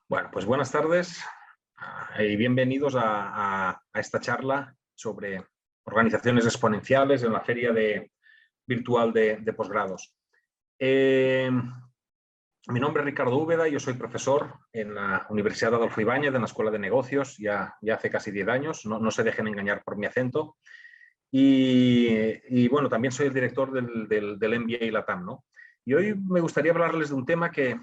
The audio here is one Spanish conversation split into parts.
Bueno, pues buenas tardes y bienvenidos a esta charla sobre organizaciones exponenciales en la feria virtual de posgrados. Mi nombre es Ricardo Úbeda, yo soy profesor en la Universidad Adolfo Ibáñez, en la Escuela de Negocios, ya hace casi 10 años, no se dejen engañar por mi acento. Y bueno, también soy el director del MBA LATAM, ¿no? Y hoy me gustaría hablarles de un tema que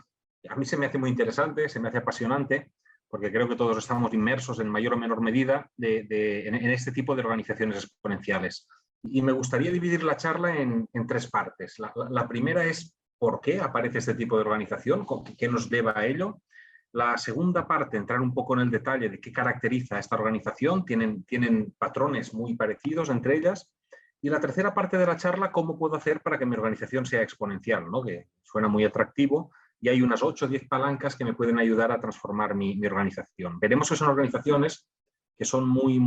a mí se me hace muy interesante, se me hace apasionante, porque creo que todos estamos inmersos en mayor o menor medida en este tipo de organizaciones exponenciales. Y me gustaría dividir la charla en tres partes. La primera es por qué aparece este tipo de organización, qué nos lleva a ello. La segunda parte, entrar un poco en el detalle de qué caracteriza a esta organización, tienen patrones muy parecidos entre ellas. Y la tercera parte de la charla, cómo puedo hacer para que mi organización sea exponencial, ¿no? Que suena muy atractivo, y hay unas 8 o 10 palancas que me pueden ayudar a transformar mi organización. Veremos que son organizaciones que son muy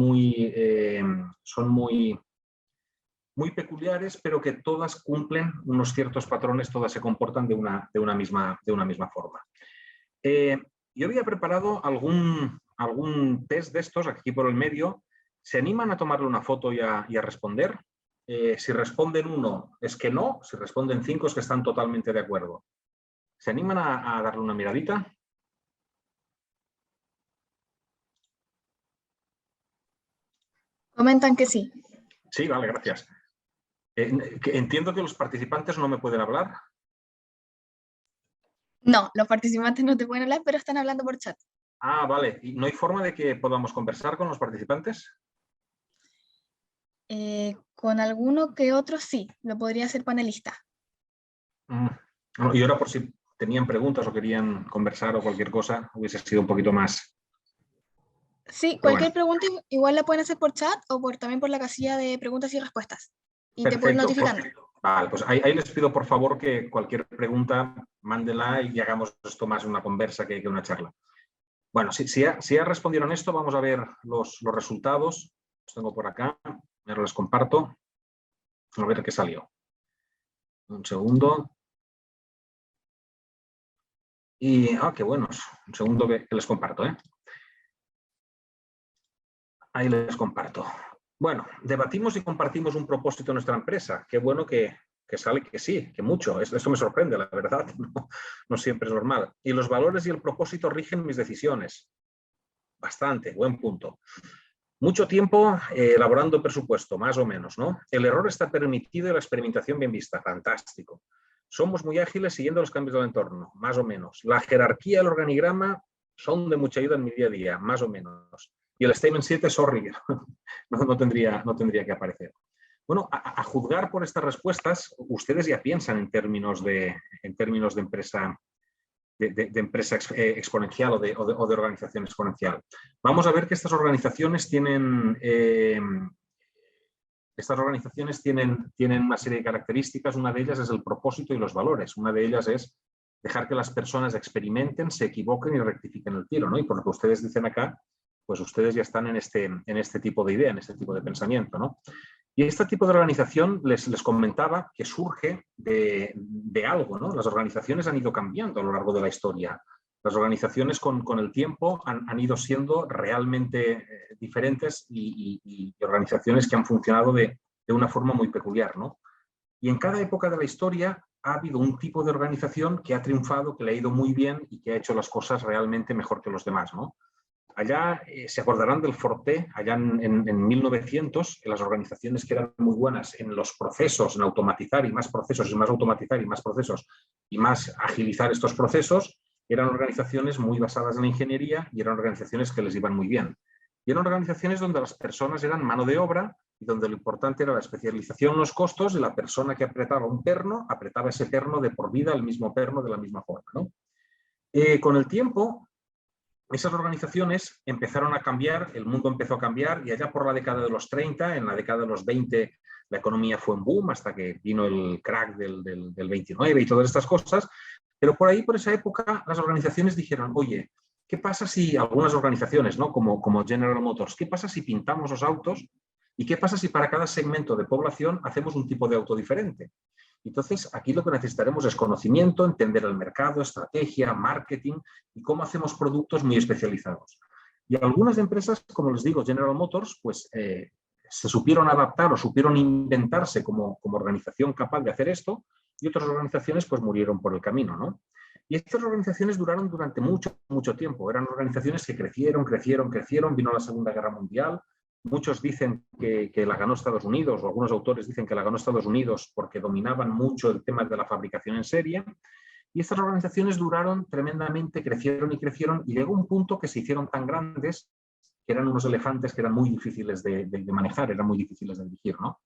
peculiares, pero que todas cumplen unos ciertos patrones, todas se comportan de una misma forma. Yo había preparado algún test de estos aquí por el medio. ¿Se animan a tomarle una foto y a responder? Si responden 1 es que no, si responden 5 es que están totalmente de acuerdo. ¿Se animan a darle una miradita? Comentan que sí. Sí, vale, gracias. Entiendo que los participantes no me pueden hablar. No, los participantes no te pueden hablar, pero están hablando por chat. Ah, vale. ¿Y no hay forma de que podamos conversar con los participantes? Con alguno que otro sí, lo podría ser panelista. Y ahora por si tenían preguntas o querían conversar o cualquier cosa, hubiese sido un poquito más. Sí, cualquier pregunta igual la pueden hacer por chat o también por la casilla de preguntas y respuestas. Y Perfecto, te pueden notificando. Vale, pues ahí les pido por favor que cualquier pregunta mándela y hagamos esto más una conversa que una charla. Bueno, si ya respondieron esto, vamos a ver los resultados. Los tengo por acá, ahora les comparto. A ver qué salió. Un segundo. Y, qué buenos. Un segundo que les comparto, Ahí les comparto. Bueno, debatimos y compartimos un propósito en nuestra empresa. Qué bueno que sale que sí, que mucho. Esto me sorprende, la verdad. No siempre es normal. Y los valores y el propósito rigen mis decisiones. Bastante, buen punto. Mucho tiempo elaborando presupuesto, más o menos, ¿no? El error está permitido y la experimentación bien vista. Fantástico. Somos muy ágiles siguiendo los cambios del entorno, más o menos. La jerarquía y el organigrama son de mucha ayuda en mi día a día, más o menos. Y el statement 7, sorry, no tendría que aparecer. Bueno, a juzgar por estas respuestas, ustedes ya piensan en términos de empresa, de empresa exponencial o de organización exponencial. Vamos a ver que estas organizaciones tienen una serie de características. Una de ellas es el propósito y los valores. Una de ellas es dejar que las personas experimenten, se equivoquen y rectifiquen el tiro, ¿no? Y por lo que ustedes dicen acá, pues ustedes ya están en este tipo de idea, en este tipo de pensamiento, ¿no? Y este tipo de organización, les comentaba, que surge de algo, ¿no? Las organizaciones han ido cambiando a lo largo de la historia. Las organizaciones con el tiempo han ido siendo realmente diferentes y organizaciones que han funcionado de una forma muy peculiar, ¿no? Y en cada época de la historia ha habido un tipo de organización que ha triunfado, que le ha ido muy bien y que ha hecho las cosas realmente mejor que los demás, ¿no? Allá se acordarán del Forte, allá en 1900, en las organizaciones que eran muy buenas en los procesos, en automatizar y más procesos y más automatizar y más procesos y más agilizar estos procesos, eran organizaciones muy basadas en la ingeniería y eran organizaciones que les iban muy bien. Y eran organizaciones donde las personas eran mano de obra y donde lo importante era la especialización en los costos y la persona que apretaba un perno, apretaba ese perno de por vida, el mismo perno de la misma forma, ¿no? Con el tiempo, esas organizaciones empezaron a cambiar, el mundo empezó a cambiar y allá por la década de los 30, en la década de los 20, la economía fue en boom hasta que vino el crack del 29 y todas estas cosas. Pero por ahí, por esa época, las organizaciones dijeron, oye, ¿qué pasa si algunas organizaciones, ¿no? como General Motors, qué pasa si pintamos los autos y qué pasa si para cada segmento de población hacemos un tipo de auto diferente? Entonces, aquí lo que necesitaremos es conocimiento, entender el mercado, estrategia, marketing y cómo hacemos productos muy especializados. Y algunas empresas, como les digo, General Motors, pues se supieron adaptar o supieron inventarse como organización capaz de hacer esto, y otras organizaciones pues murieron por el camino, ¿no? Y estas organizaciones duraron durante mucho, mucho tiempo. Eran organizaciones que crecieron, vino la Segunda Guerra Mundial. Muchos dicen que la ganó Estados Unidos, o algunos autores dicen que la ganó Estados Unidos porque dominaban mucho el tema de la fabricación en serie. Y estas organizaciones duraron tremendamente, crecieron, y llegó un punto que se hicieron tan grandes que eran unos elefantes que eran muy difíciles de manejar, eran muy difíciles de dirigir, ¿no?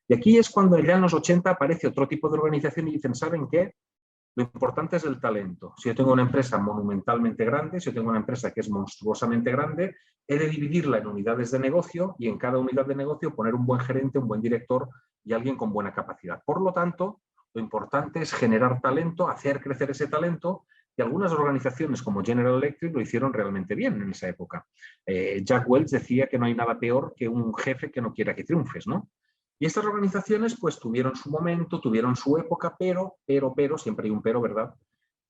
Y aquí es cuando ya en los 80 aparece otro tipo de organización y dicen, ¿saben qué? Lo importante es el talento. Si yo tengo una empresa monumentalmente grande, si yo tengo una empresa que es monstruosamente grande, he de dividirla en unidades de negocio y en cada unidad de negocio poner un buen gerente, un buen director y alguien con buena capacidad. Por lo tanto, lo importante es generar talento, hacer crecer ese talento, y algunas organizaciones como General Electric lo hicieron realmente bien en esa época. Jack Welch decía que no hay nada peor que un jefe que no quiera que triunfes, ¿no? Y estas organizaciones pues tuvieron su momento, tuvieron su época, pero, siempre hay un pero, ¿verdad?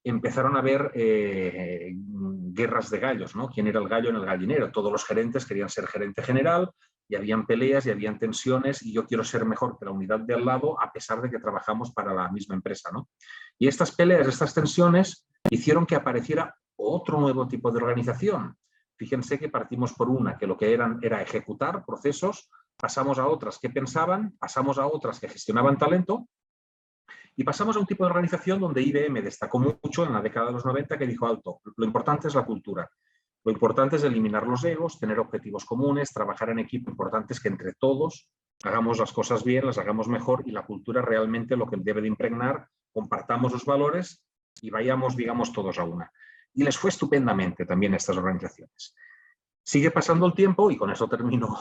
Empezaron a haber guerras de gallos, ¿no? ¿Quién era el gallo en el gallinero? Todos los gerentes querían ser gerente general y habían peleas y habían tensiones y yo quiero ser mejor que la unidad de al lado a pesar de que trabajamos para la misma empresa, ¿no? Y estas peleas, estas tensiones hicieron que apareciera otro nuevo tipo de organización. Fíjense que partimos por una que lo que era ejecutar procesos, pasamos a otras que pensaban, pasamos a otras que gestionaban talento y pasamos a un tipo de organización donde IBM destacó mucho en la década de los 90, que dijo alto, lo importante es la cultura, lo importante es eliminar los egos, tener objetivos comunes, trabajar en equipo, lo importante es que entre todos hagamos las cosas bien, las hagamos mejor y la cultura realmente lo que debe de impregnar, compartamos los valores y vayamos, digamos, todos a una. Y les fue estupendamente también a estas organizaciones. Sigue pasando el tiempo y con eso termino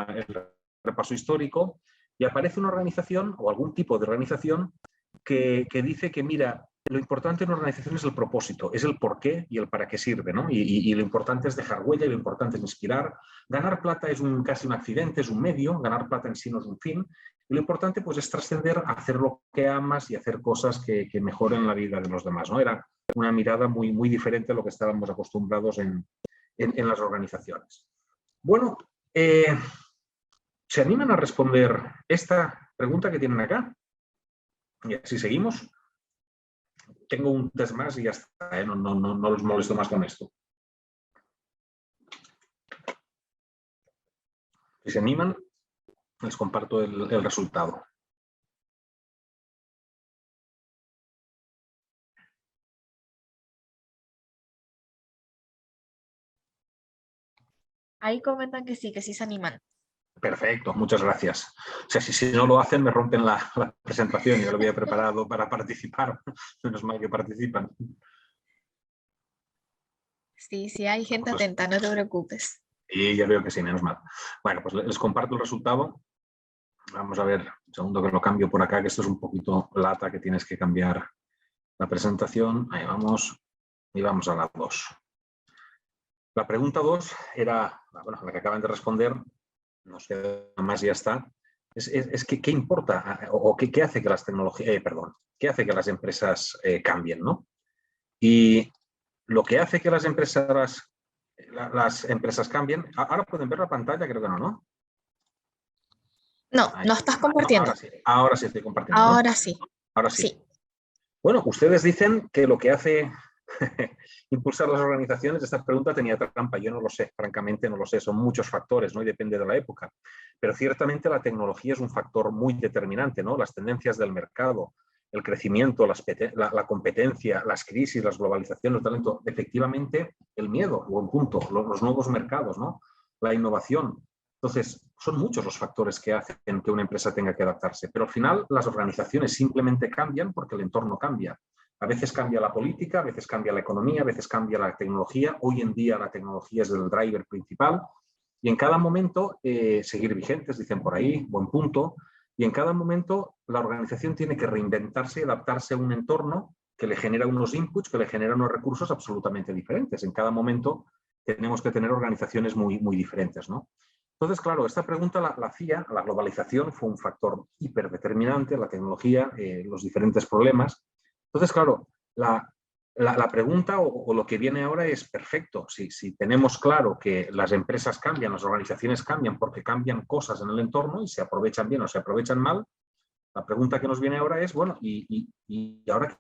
el repaso histórico y aparece una organización o algún tipo de organización que dice que, mira, lo importante en una organización es el propósito, es el por qué y el para qué sirve, ¿no? Y lo importante es dejar huella y lo importante es inspirar. Ganar plata es casi un accidente, es un medio, ganar plata en sí no es un fin. Y lo importante pues es trascender a hacer lo que amas y hacer cosas que mejoren la vida de los demás, ¿no? Era una mirada muy, muy diferente a lo que estábamos acostumbrados en las organizaciones. Bueno, ¿se animan a responder esta pregunta que tienen acá? Y así seguimos. Tengo un test más y ya está, no los molesto más con esto. Si se animan, les comparto el resultado. Ahí comentan que sí se animan. Perfecto, muchas gracias. O sea, si no lo hacen, me rompen la presentación. Yo lo había preparado para participar. Menos mal que participan. Sí, hay gente atenta, no te preocupes. Y ya veo que sí, menos mal. Bueno, pues les comparto el resultado. Vamos a ver, un segundo que lo cambio por acá, que esto es un poquito lata, que tienes que cambiar la presentación. Ahí vamos. Y vamos a la 2. La pregunta 2 era, bueno, la que acaban de responder, no sé, más ya está. Es que, ¿qué importa o qué hace que las tecnologías, qué hace que las empresas cambien, ¿no? Y lo que hace que las empresas cambien, ahora pueden ver la pantalla, creo que no. No, no estás compartiendo. Ahora sí estoy compartiendo, ¿no? Ahora sí. Ahora sí. Bueno, ustedes dicen que lo que hace impulsar las organizaciones, esta pregunta tenía trampa, yo no lo sé, francamente no lo sé, son muchos factores, ¿no? Y depende de la época. Pero ciertamente la tecnología es un factor muy determinante, ¿no? Las tendencias del mercado, el crecimiento, la competencia, las crisis, las globalizaciones, el talento, efectivamente el miedo, buen punto, los nuevos mercados, ¿no? La innovación. Entonces, son muchos los factores que hacen que una empresa tenga que adaptarse, pero al final las organizaciones simplemente cambian porque el entorno cambia. A veces cambia la política, a veces cambia la economía, a veces cambia la tecnología. Hoy en día la tecnología es el driver principal y en cada momento seguir vigentes, dicen por ahí, buen punto. Y en cada momento la organización tiene que reinventarse y adaptarse a un entorno que le genera unos inputs, que le genera unos recursos absolutamente diferentes. En cada momento tenemos que tener organizaciones muy, muy diferentes, ¿no? Entonces, claro, esta pregunta la hacía, la globalización fue un factor hiperdeterminante, la tecnología, los diferentes problemas. Entonces, claro, la pregunta o lo que viene ahora es perfecto. Si tenemos claro que las empresas cambian, las organizaciones cambian porque cambian cosas en el entorno y se aprovechan bien o se aprovechan mal, la pregunta que nos viene ahora es, bueno, ¿y ahora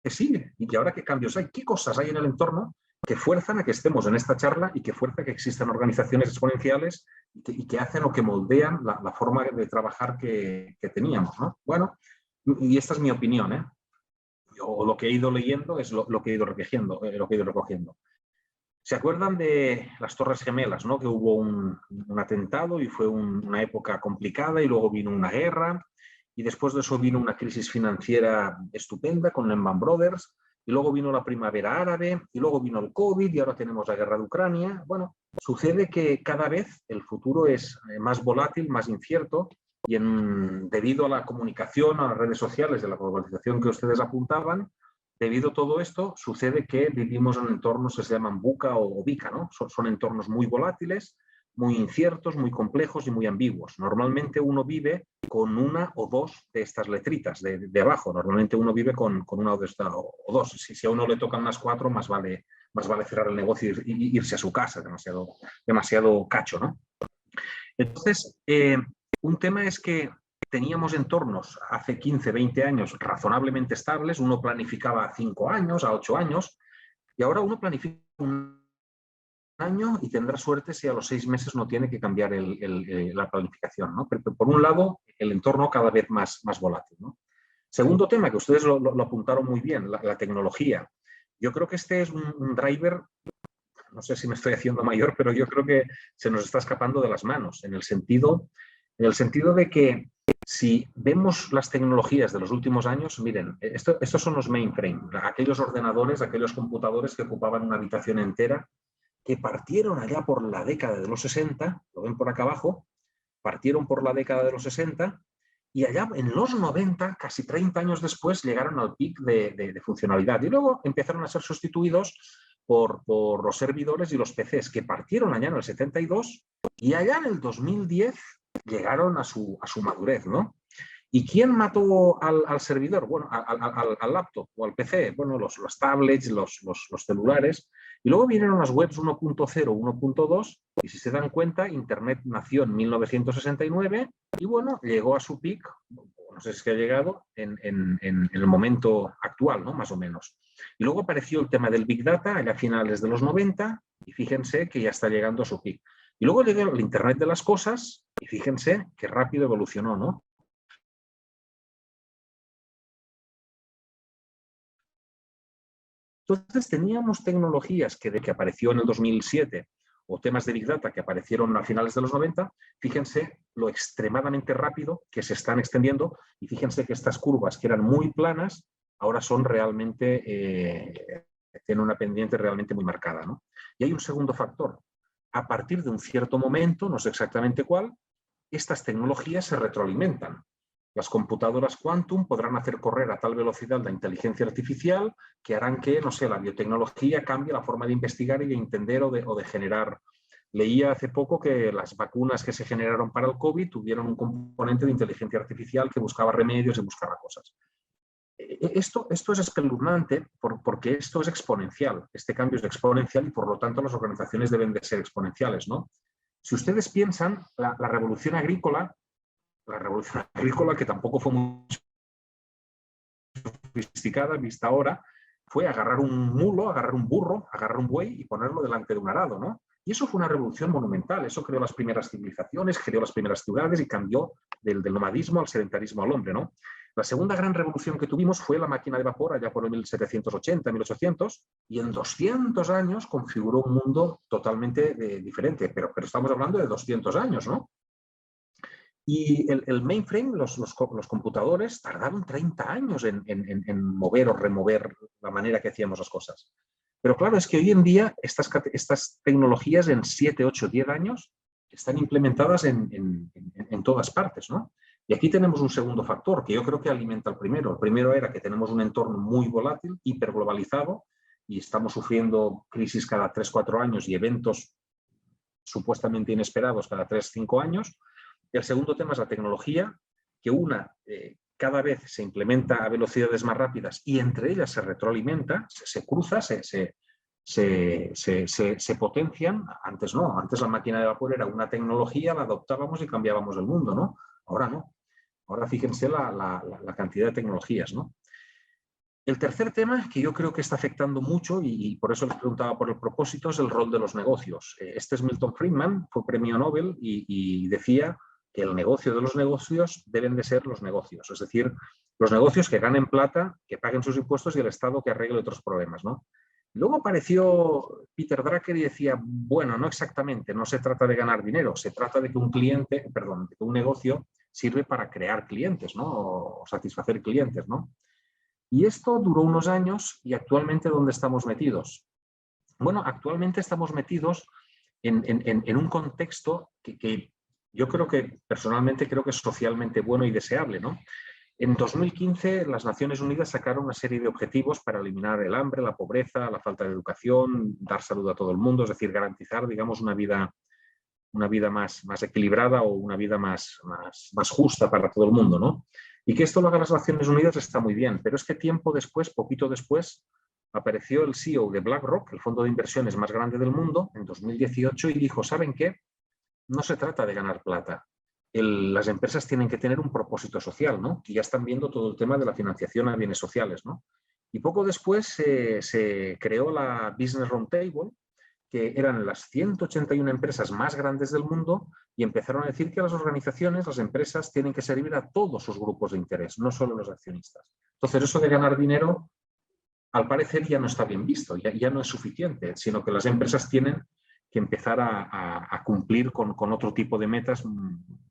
qué sigue? ¿Y ahora qué cambios hay? ¿Qué cosas hay en el entorno que fuerzan a que estemos en esta charla y que fuerzan a que existan organizaciones exponenciales y que hacen o que moldean la forma de trabajar que teníamos, ¿no? Bueno, y esta es mi opinión, ¿eh? O lo que he ido leyendo es lo que he ido recogiendo. ¿Se acuerdan de las Torres Gemelas, ¿no? Que hubo un atentado y fue una época complicada y luego vino una guerra y después de eso vino una crisis financiera estupenda con Lehman Brothers y luego vino la primavera árabe y luego vino el COVID y ahora tenemos la guerra de Ucrania. Bueno, sucede que cada vez el futuro es más volátil, más incierto y debido a la comunicación, a las redes sociales, de la globalización que ustedes apuntaban, debido a todo esto, sucede que vivimos en entornos que se llaman VUCA o VICA, ¿no? Son entornos muy volátiles, muy inciertos, muy complejos y muy ambiguos. Normalmente uno vive con una o dos de estas letritas de abajo. Normalmente uno vive con una o dos. Si a uno le tocan unas 4, más vale cerrar el negocio y irse a su casa. Demasiado cacho, ¿no? Entonces, un tema es que teníamos entornos hace 15, 20 años razonablemente estables, uno planificaba a 5 años, a 8 años, y ahora uno planifica un año y tendrá suerte si a los 6 meses no tiene que cambiar la planificación, ¿no? Pero por un lado, el entorno cada vez más volátil, ¿no? Segundo tema, que ustedes lo apuntaron muy bien, la tecnología. Yo creo que este es un driver, no sé si me estoy haciendo mayor, pero yo creo que se nos está escapando de las manos, en el sentido de que si vemos las tecnologías de los últimos años, miren, estos son los mainframe, aquellos ordenadores, aquellos computadores que ocupaban una habitación entera, que partieron allá por la década de los 60, lo ven por acá abajo, partieron por la década de los 60 y allá en los 90, casi 30 años después, llegaron al pic de funcionalidad y luego empezaron a ser sustituidos por los servidores y los PCs que partieron allá en el 72 y allá en el 2010 llegaron a su madurez, ¿no? ¿Y quién mató al servidor? Bueno, al laptop o al PC. Bueno, los tablets, los celulares. Y luego vinieron las webs 1.0, 1.2 y si se dan cuenta, Internet nació en 1969 y bueno, llegó a su pic, no sé si es que ha llegado, en el momento actual, ¿no? Más o menos. Y luego apareció el tema del Big Data allá a finales de los 90 y fíjense que ya está llegando a su pic. Y luego llegó el Internet de las cosas y fíjense qué rápido evolucionó, ¿no? Entonces teníamos tecnologías que apareció en el 2007 o temas de Big Data que aparecieron a finales de los 90, fíjense lo extremadamente rápido que se están extendiendo y fíjense que estas curvas que eran muy planas ahora son realmente, tienen una pendiente realmente muy marcada, ¿no? Y hay un segundo factor. A partir de un cierto momento, no sé exactamente cuál, estas tecnologías se retroalimentan. Las computadoras quantum podrán hacer correr a tal velocidad la inteligencia artificial que harán que, no sé, la biotecnología cambie la forma de investigar y de entender o de generar. Leía hace poco que las vacunas que se generaron para el COVID tuvieron un componente de inteligencia artificial que buscaba remedios y buscaba cosas. Esto es espeluznante porque esto es exponencial. Este cambio es exponencial y por lo tanto las organizaciones deben de ser exponenciales, ¿no? Si ustedes piensan, la revolución agrícola que tampoco fue muy sofisticada vista ahora, fue agarrar un mulo, agarrar un burro, agarrar un buey y ponerlo delante de un arado, ¿no? Y eso fue una revolución monumental, eso creó las primeras civilizaciones, creó las primeras ciudades y cambió del nomadismo al sedentarismo al hombre, ¿no? La segunda gran revolución que tuvimos fue la máquina de vapor allá por el 1780, 1800, y en 200 años configuró un mundo totalmente diferente, pero estamos hablando de 200 años, ¿no? Y el mainframe, los computadores, tardaron 30 años en mover o remover la manera que hacíamos las cosas. Pero claro, es que hoy en día estas tecnologías en 7, 8, 10 años están implementadas en todas partes, ¿no? Y aquí tenemos un segundo factor que yo creo que alimenta al primero. El primero era que tenemos un entorno muy volátil, hiperglobalizado, y estamos sufriendo crisis cada 3, 4 años y eventos supuestamente inesperados cada 3-5 años. El segundo tema es la tecnología, que cada vez se implementa a velocidades más rápidas y entre ellas se retroalimenta, se cruza, se potencian. Antes no, antes la máquina de vapor era una tecnología, la adoptábamos y cambiábamos el mundo, ¿no? Ahora no. Ahora fíjense la cantidad de tecnologías, ¿no? El tercer tema que yo creo que está afectando mucho, y por eso les preguntaba por el propósito, es el rol de los negocios. Este es Milton Friedman, fue premio Nobel y decía que el negocio de los negocios deben de ser los negocios, es decir, los negocios que ganen plata, que paguen sus impuestos y el Estado que arregle otros problemas, ¿no? Luego apareció Peter Drucker y decía, bueno, no exactamente, no se trata de ganar dinero, se trata de que de que un negocio sirve para crear clientes, ¿no? O satisfacer clientes, ¿no? Y esto duró unos años y actualmente ¿dónde estamos metidos? Bueno, actualmente estamos metidos en un contexto que yo creo que personalmente creo que es socialmente bueno y deseable, ¿no? En 2015 las Naciones Unidas sacaron una serie de objetivos para eliminar el hambre, la pobreza, la falta de educación, dar salud a todo el mundo, es decir, garantizar, digamos, una vida más equilibrada o una vida más justa para todo el mundo, ¿no? Y que esto lo hagan las Naciones Unidas está muy bien, pero es que tiempo después, poquito después, apareció el CEO de BlackRock, el fondo de inversiones más grande del mundo, en 2018 y dijo, ¿saben qué? No se trata de ganar plata. Las empresas tienen que tener un propósito social, ¿no? Y ya están viendo todo el tema de la financiación a bienes sociales, ¿no? Y poco después se creó la Business Roundtable, que eran las 181 empresas más grandes del mundo y empezaron a decir que las organizaciones, las empresas, tienen que servir a todos sus grupos de interés, no solo los accionistas. Entonces, eso de ganar dinero, al parecer, ya no está bien visto, ya no es suficiente, sino que las empresas tienen que empezar a cumplir con otro tipo de metas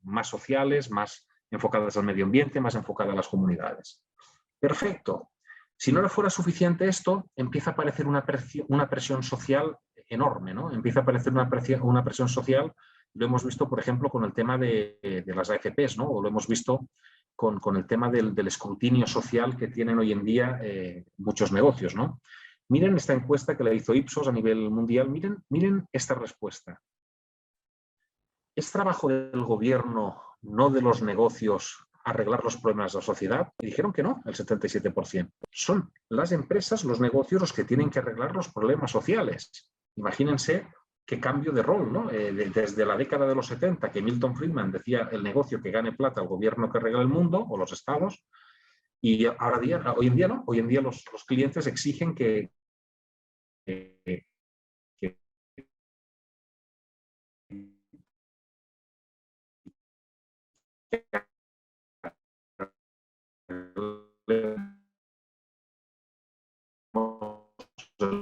más sociales, más enfocadas al medio ambiente, más enfocadas a las comunidades. Perfecto. Si no le fuera suficiente esto, empieza a aparecer una presión social enorme, ¿no? Empieza a aparecer una presión social, lo hemos visto, por ejemplo, con el tema de las AFPs, ¿no? O lo hemos visto con el tema del escrutinio social que tienen hoy en día muchos negocios, ¿no? Miren esta encuesta que la hizo Ipsos a nivel mundial, miren esta respuesta. ¿Es trabajo del gobierno, no de los negocios, arreglar los problemas de la sociedad? Y dijeron que no, el 77%. Son las empresas, los negocios, los que tienen que arreglar los problemas sociales. Imagínense qué cambio de rol, ¿no? Desde la década de los 70, que Milton Friedman decía el negocio que gane plata, el gobierno que arregle el mundo, o los estados, y hoy en día no, hoy en día los clientes exigen que el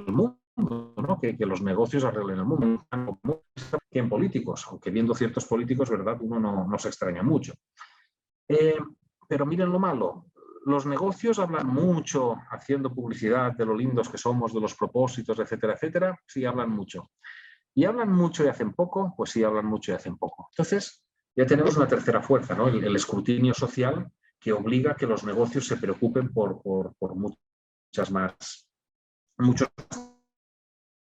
mundo, ¿no? Que los negocios arreglen el mundo. Que en políticos, aunque viendo ciertos políticos, ¿verdad? Uno no se extraña mucho. Pero miren lo malo. Los negocios hablan mucho, haciendo publicidad de lo lindos que somos, de los propósitos, etcétera, etcétera. Sí, hablan mucho. Y hablan mucho y hacen poco, pues sí, hablan mucho y hacen poco. Entonces, ya tenemos una tercera fuerza, ¿no? El escrutinio social que obliga a que los negocios se preocupen por muchos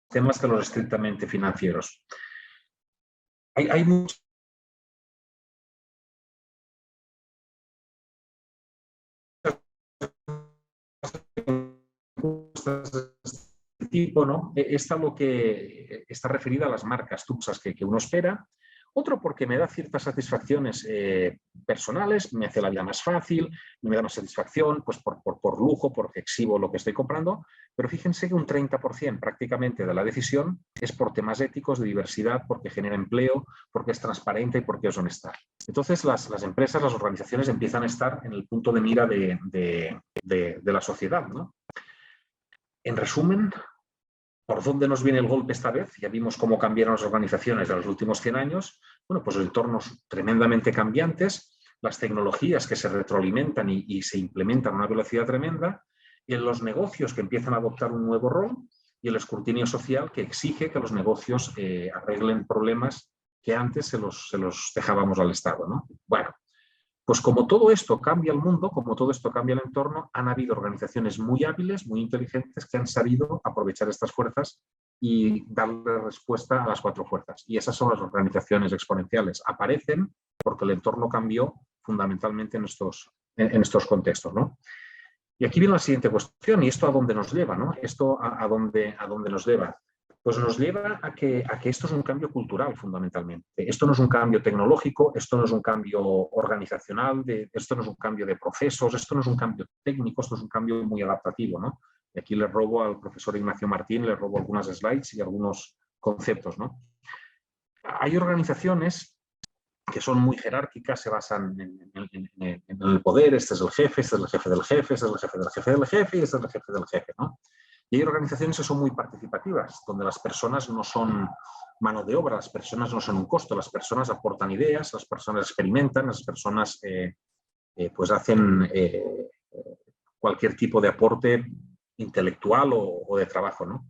temas que los estrictamente financieros. Hay muchos tipo, ¿no? Esta lo que está referida a las marcas tuxas que uno espera. Otro porque me da ciertas satisfacciones personales, me hace la vida más fácil, me da una satisfacción pues por lujo, porque exhibo lo que estoy comprando, pero fíjense que un 30% prácticamente de la decisión es por temas éticos, de diversidad, porque genera empleo, porque es transparente y porque es honesta. Entonces las empresas, las organizaciones empiezan a estar en el punto de mira de la sociedad, ¿no? En resumen, ¿por dónde nos viene el golpe esta vez? Ya vimos cómo cambiaron las organizaciones de los últimos 100 años. Bueno, pues entornos tremendamente cambiantes, las tecnologías que se retroalimentan y se implementan a una velocidad tremenda, y en los negocios que empiezan a adoptar un nuevo rol y el escrutinio social que exige que los negocios arreglen problemas que antes se los dejábamos al Estado, ¿no? Bueno, pues como todo esto cambia el mundo, como todo esto cambia el entorno, han habido organizaciones muy hábiles, muy inteligentes, que han sabido aprovechar estas fuerzas y darle respuesta a las 4 fuerzas. Y esas son las organizaciones exponenciales. Aparecen porque el entorno cambió fundamentalmente en estos contextos, ¿no? Y aquí viene la siguiente cuestión, ¿y esto a dónde nos lleva, ¿no? ¿Esto a dónde nos lleva? Pues nos lleva a que esto es un cambio cultural, fundamentalmente. Esto no es un cambio tecnológico, esto no es un cambio organizacional, esto no es un cambio de procesos, esto no es un cambio técnico, esto es un cambio muy adaptativo, ¿no? Y aquí le robo al profesor Ignacio Martín, le robo algunas slides y algunos conceptos, ¿no? Hay organizaciones que son muy jerárquicas, se basan en el poder, este es el jefe, este es el jefe del jefe, este es el jefe del jefe del jefe y este es el jefe del jefe, ¿no? Y hay organizaciones que son muy participativas, donde las personas no son mano de obra, las personas no son un costo, las personas aportan ideas, las personas experimentan, las personas pues hacen cualquier tipo de aporte intelectual o de trabajo, ¿no?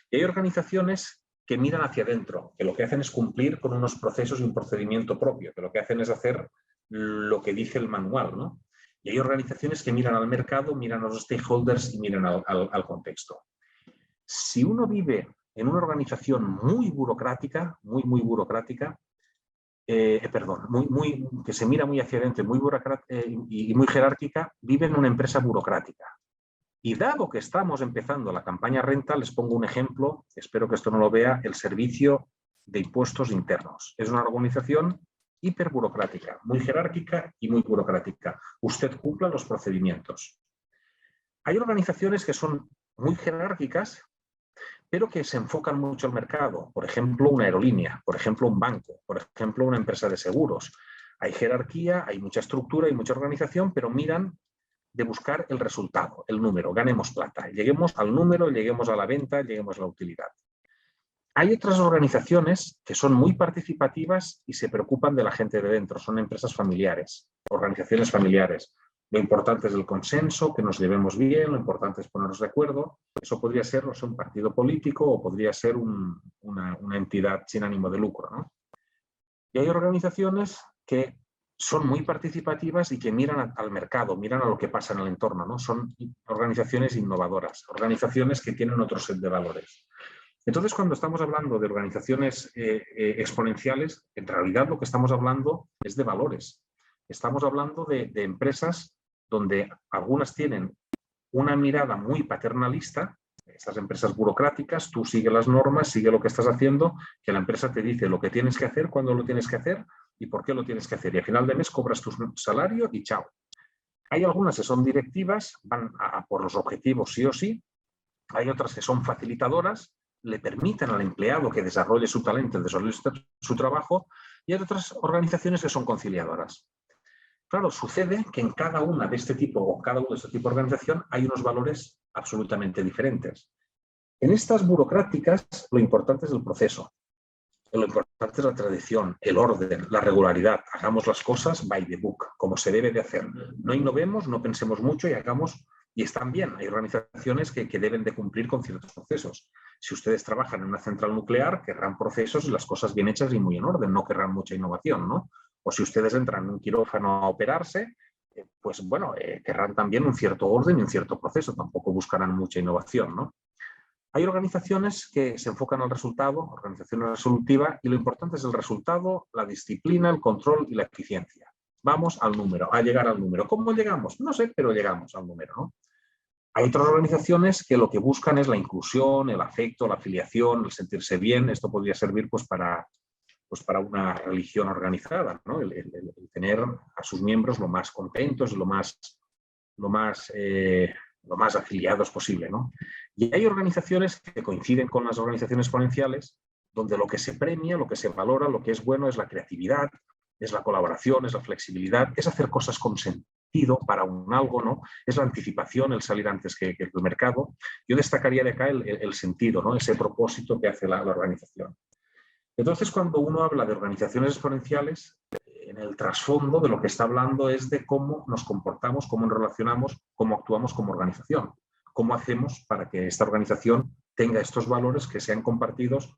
Y hay organizaciones que miran hacia adentro, que lo que hacen es cumplir con unos procesos y un procedimiento propio, que lo que hacen es hacer lo que dice el manual, ¿no? Y hay organizaciones que miran al mercado, miran a los stakeholders y miran al contexto. Si uno vive en una organización muy burocrática, muy burocrática, que se mira muy hacia adentro y muy jerárquica, vive en una empresa burocrática. Y dado que estamos empezando la campaña renta, les pongo un ejemplo, espero que esto no lo vea, el Servicio de Impuestos Internos. Es una organización hiperburocrática, muy jerárquica y muy burocrática. Usted cumpla los procedimientos. Hay organizaciones que son muy jerárquicas, pero que se enfocan mucho al mercado. Por ejemplo, una aerolínea, por ejemplo, un banco, por ejemplo, una empresa de seguros. Hay jerarquía, hay mucha estructura, hay mucha organización, pero miran de buscar el resultado, el número, ganemos plata, lleguemos al número, lleguemos a la venta, lleguemos a la utilidad. Hay otras organizaciones que son muy participativas y se preocupan de la gente de dentro, son empresas familiares, organizaciones familiares. Lo importante es el consenso, que nos llevemos bien, lo importante es ponernos de acuerdo. Eso podría ser, no sé, un partido político o podría ser una entidad sin ánimo de lucro, ¿no? Y hay organizaciones que son muy participativas y que miran al mercado, miran a lo que pasa en el entorno, ¿no? Son organizaciones innovadoras, organizaciones que tienen otro set de valores. Entonces, cuando estamos hablando de organizaciones exponenciales, en realidad lo que estamos hablando es de valores. Estamos hablando de empresas donde algunas tienen una mirada muy paternalista, esas empresas burocráticas, tú sigue las normas, sigue lo que estás haciendo, que la empresa te dice lo que tienes que hacer, cuándo lo tienes que hacer y por qué lo tienes que hacer. Y al final de mes cobras tu salario y chao. Hay algunas que son directivas, van a por los objetivos sí o sí. Hay otras que son facilitadoras, le permiten al empleado que desarrolle su talento, desarrolle su trabajo. Y hay otras organizaciones que son conciliadoras. Claro, sucede que en cada una de este tipo o cada uno de este tipo de organización hay unos valores absolutamente diferentes. En estas burocráticas lo importante es el proceso, lo importante es la tradición, el orden, la regularidad. Hagamos las cosas by the book, como se debe de hacer. No innovemos, no pensemos mucho y hagamos, y están bien. Hay organizaciones que deben de cumplir con ciertos procesos. Si ustedes trabajan en una central nuclear, querrán procesos y las cosas bien hechas y muy en orden, no querrán mucha innovación, ¿no? O si ustedes entran en un quirófano a operarse, pues bueno, querrán también un cierto orden y un cierto proceso, tampoco buscarán mucha innovación, ¿no? Hay organizaciones que se enfocan al resultado, organizaciones resolutivas, y lo importante es el resultado, la disciplina, el control y la eficiencia. Vamos al número, a llegar al número. ¿Cómo llegamos? No sé, pero llegamos al número, ¿no? Hay otras organizaciones que lo que buscan es la inclusión, el afecto, la afiliación, el sentirse bien. Esto podría servir pues para una religión organizada, ¿no? El tener a sus miembros lo más contentos, lo más afiliados posible, ¿no? Y hay organizaciones que coinciden con las organizaciones exponenciales, donde lo que se premia, lo que se valora, lo que es bueno es la creatividad, es la colaboración, es la flexibilidad, es hacer cosas con sentido para un algo, ¿no? Es la anticipación, el salir antes que el mercado. Yo destacaría de acá el sentido, ¿no? Ese propósito que hace la organización. Entonces, cuando uno habla de organizaciones exponenciales, en el trasfondo de lo que está hablando es de cómo nos comportamos, cómo nos relacionamos, cómo actuamos como organización. Cómo hacemos para que esta organización tenga estos valores que sean compartidos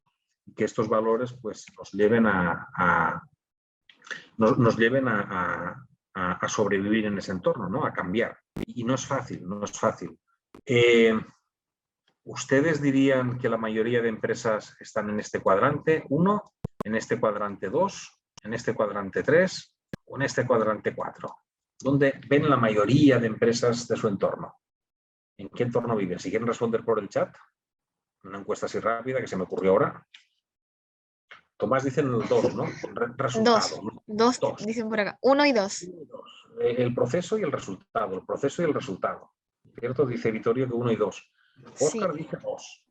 y que estos valores pues, nos lleven a sobrevivir en ese entorno, ¿no? A cambiar. Y no es fácil, no es fácil. ¿Ustedes dirían que la mayoría de empresas están en este cuadrante 1, en este cuadrante 2, en este cuadrante 3 o en este cuadrante 4? ¿Dónde ven la mayoría de empresas de su entorno? ¿En qué entorno viven? Si quieren responder por el chat, una encuesta así rápida que se me ocurrió ahora. Tomás dice el 2, ¿no? Resultado. Dos, dicen por acá. 1 y 2. El proceso y el resultado. El proceso y el resultado. ¿Cierto? Dice Vittorio que 1 y 2. Óscar dice 2.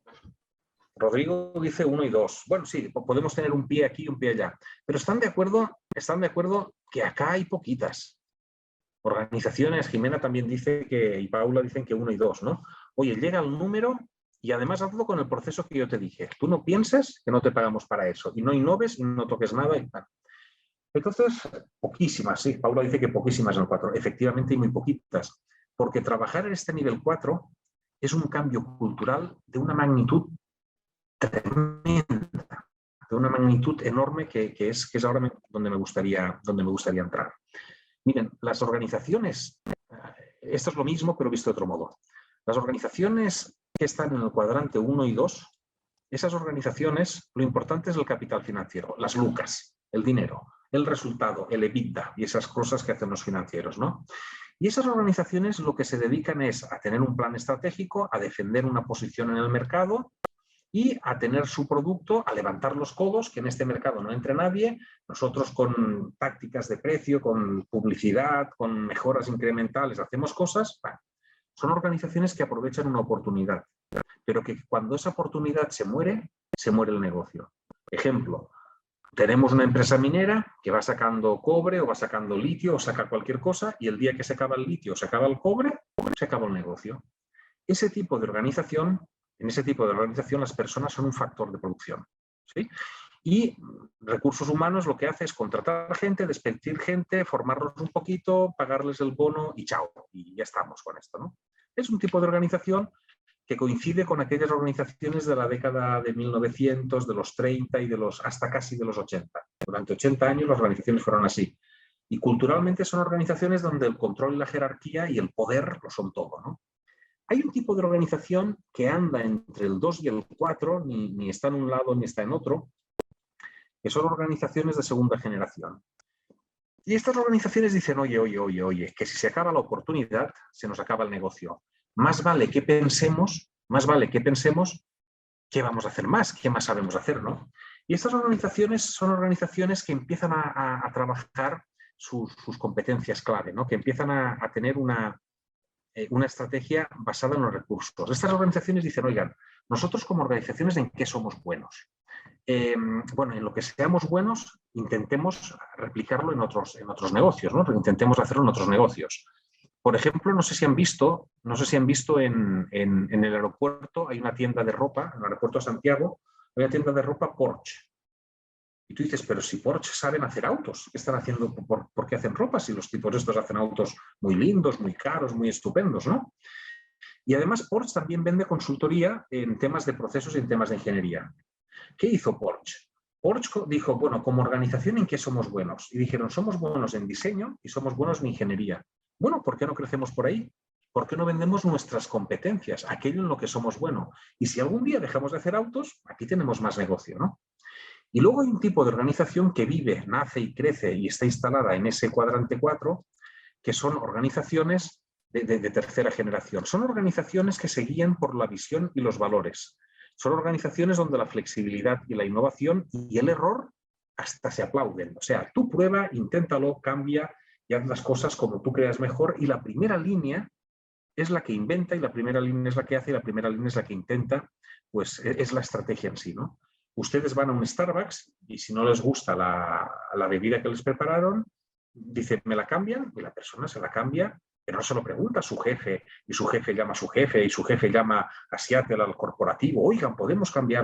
Rodrigo dice 1 y 2. Bueno, sí, podemos tener un pie aquí y un pie allá. Pero están de acuerdo que acá hay poquitas organizaciones. Jimena también dice que, y Paula dicen que 1 y 2, ¿no? Oye, llega el número y además hazlo con el proceso que yo te dije. Tú no pienses que no te pagamos para eso y no innoves y no toques nada y tal. Entonces, poquísimas, sí. Paula dice que poquísimas en el 4. Efectivamente hay muy poquitas. Porque trabajar en este nivel 4 es un cambio cultural de una magnitud tremenda, de una magnitud enorme que es ahora donde me gustaría entrar. Miren, las organizaciones, esto es lo mismo pero visto de otro modo. Las organizaciones que están en el cuadrante 1 y 2, esas organizaciones, lo importante es el capital financiero, las lucas, el dinero, el resultado, el EBITDA y esas cosas que hacen los financieros, ¿no? Y esas organizaciones lo que se dedican es a tener un plan estratégico, a defender una posición en el mercado y a tener su producto, a levantar los codos, que en este mercado no entre nadie. Nosotros con tácticas de precio, con publicidad, con mejoras incrementales hacemos cosas. Bueno, son organizaciones que aprovechan una oportunidad, pero que cuando esa oportunidad se muere el negocio. Ejemplo, tenemos una empresa minera que va sacando cobre o va sacando litio o saca cualquier cosa y el día que se acaba el litio o se acaba el cobre, se acaba el negocio. Ese tipo de organización, en ese tipo de organización las personas son un factor de producción, ¿sí? Y recursos humanos lo que hace es contratar gente, despedir gente, formarlos un poquito, pagarles el bono y chao. Y ya estamos con esto, ¿no? Es un tipo de organización que coincide con aquellas organizaciones de la década de 1900, de los 30 y hasta casi de los 80. Durante 80 años las organizaciones fueron así. Y culturalmente son organizaciones donde el control y la jerarquía y el poder lo son todo, ¿no? Hay un tipo de organización que anda entre el 2 y el 4, ni está en un lado ni está en otro, que son organizaciones de segunda generación. Y estas organizaciones dicen, oye, que si se acaba la oportunidad, se nos acaba el negocio. Más vale que pensemos qué vamos a hacer más, qué más sabemos hacer, ¿no? Y estas organizaciones son organizaciones que empiezan a trabajar sus competencias clave, ¿no? Que empiezan a tener una estrategia basada en los recursos. Estas organizaciones dicen, oigan, nosotros como organizaciones, ¿en qué somos buenos? Bueno, en lo que seamos buenos, intentemos replicarlo en otros negocios, ¿no? Intentemos hacerlo en otros negocios. Por ejemplo, no sé si han visto en el aeropuerto, hay una tienda de ropa, en el aeropuerto de Santiago, hay una tienda de ropa Porsche. Y tú dices, pero si Porsche saben hacer autos, ¿qué están haciendo? ¿Por qué hacen ropa? Si los tipos estos hacen autos muy lindos, muy caros, muy estupendos, ¿no? Y además Porsche también vende consultoría en temas de procesos y en temas de ingeniería. ¿Qué hizo Porsche? Porsche dijo, bueno, como organización, ¿en qué somos buenos? Y dijeron, somos buenos en diseño y somos buenos en ingeniería. Bueno, ¿por qué no crecemos por ahí? ¿Por qué no vendemos nuestras competencias, aquello en lo que somos buenos? Y si algún día dejamos de hacer autos, aquí tenemos más negocio, ¿no? Y luego hay un tipo de organización que vive, nace y crece y está instalada en ese cuadrante 4, que son organizaciones de tercera generación. Son organizaciones que se guían por la visión y los valores. Son organizaciones donde la flexibilidad y la innovación y el error hasta se aplauden. O sea, tú prueba, inténtalo, cambia y haz las cosas como tú creas mejor. Y la primera línea es la que inventa y la primera línea es la que hace y la primera línea es la que intenta. Pues es la estrategia en sí, ¿no? Ustedes van a un Starbucks y si no les gusta la bebida que les prepararon, dicen, me la cambian y la persona se la cambia, pero no se lo pregunta a su jefe y su jefe llama a su jefe y su jefe llama a Seattle al corporativo, oigan, podemos cambiar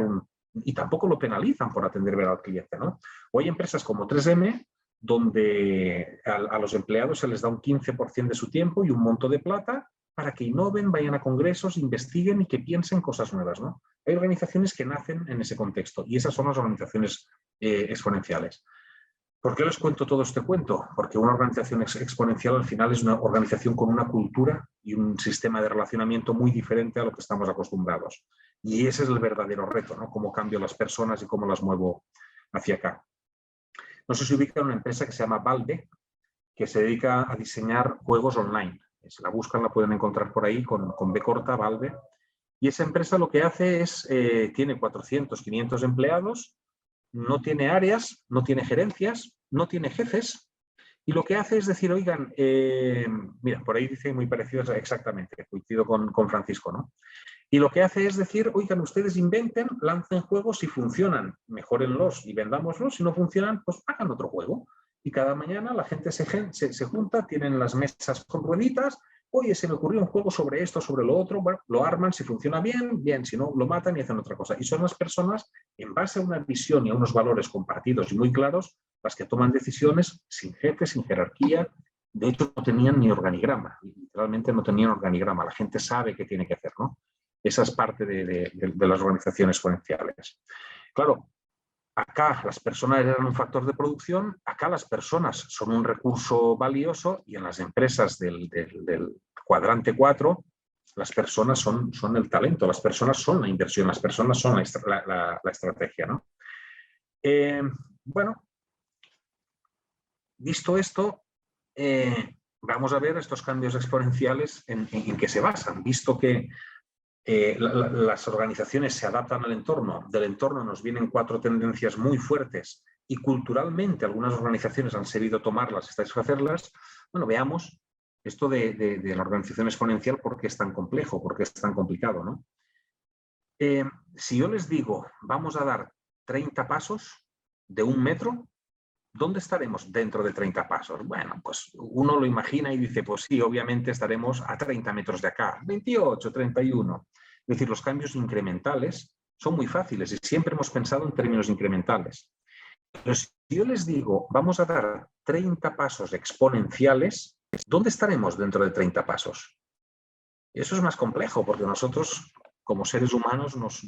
y tampoco lo penalizan por atender bien al cliente, ¿no? O hay empresas como 3M donde a los empleados se les da un 15% de su tiempo y un monto de plata para que innoven, vayan a congresos, investiguen y que piensen cosas nuevas, ¿no? Hay organizaciones que nacen en ese contexto y esas son las organizaciones exponenciales. ¿Por qué les cuento todo este cuento? Porque una organización exponencial al final es una organización con una cultura y un sistema de relacionamiento muy diferente a lo que estamos acostumbrados. Y ese es el verdadero reto, ¿no? Cómo cambio las personas y cómo las muevo hacia acá. No sé si ubican una empresa que se llama Valve, que se dedica a diseñar juegos online. Si la buscan la pueden encontrar por ahí con B corta, Valve. Y esa empresa lo que hace es, tiene 400, 500 empleados, no tiene áreas, no tiene gerencias, no tiene jefes, y lo que hace es decir, oigan, mira, por ahí dice muy parecido exactamente, coincido con Francisco, ¿no? Y lo que hace es decir, oigan, ustedes inventen, lancen juegos, si funcionan, mejórenlos y vendámoslos, si no funcionan, pues hagan otro juego. Y cada mañana la gente se junta, tienen las mesas con rueditas, oye, se me ocurrió un juego sobre esto, sobre lo otro, bueno, lo arman, si funciona bien, bien, si no, lo matan y hacen otra cosa. Y son las personas, en base a una visión y a unos valores compartidos y muy claros, las que toman decisiones sin jefe, sin jerarquía. De hecho, no tenían ni organigrama, literalmente no tenían organigrama. La gente sabe qué tiene que hacer, ¿no? Esa es parte de las organizaciones exponenciales. Claro, acá las personas eran un factor de producción, acá las personas son un recurso valioso y en las empresas del cuadrante 4 las personas son el talento, las personas son la inversión, las personas son la estrategia, ¿no? Bueno, visto esto, vamos a ver estos cambios exponenciales en qué se basan, visto que las organizaciones se adaptan al entorno, del entorno nos vienen 4 tendencias muy fuertes y culturalmente algunas organizaciones han sabido tomarlas y satisfacerlas. Bueno, veamos esto de la organización exponencial, por qué es tan complejo, por qué es tan complicado, ¿no? Si yo les digo, vamos a dar 30 pasos de 1 metro, ¿dónde estaremos dentro de 30 pasos? Bueno, pues uno lo imagina y dice, pues sí, obviamente estaremos a 30 metros de acá, 28, 31. Es decir, los cambios incrementales son muy fáciles y siempre hemos pensado en términos incrementales. Pero si yo les digo, vamos a dar 30 pasos exponenciales, ¿dónde estaremos dentro de 30 pasos? Eso es más complejo porque nosotros, como seres humanos, nos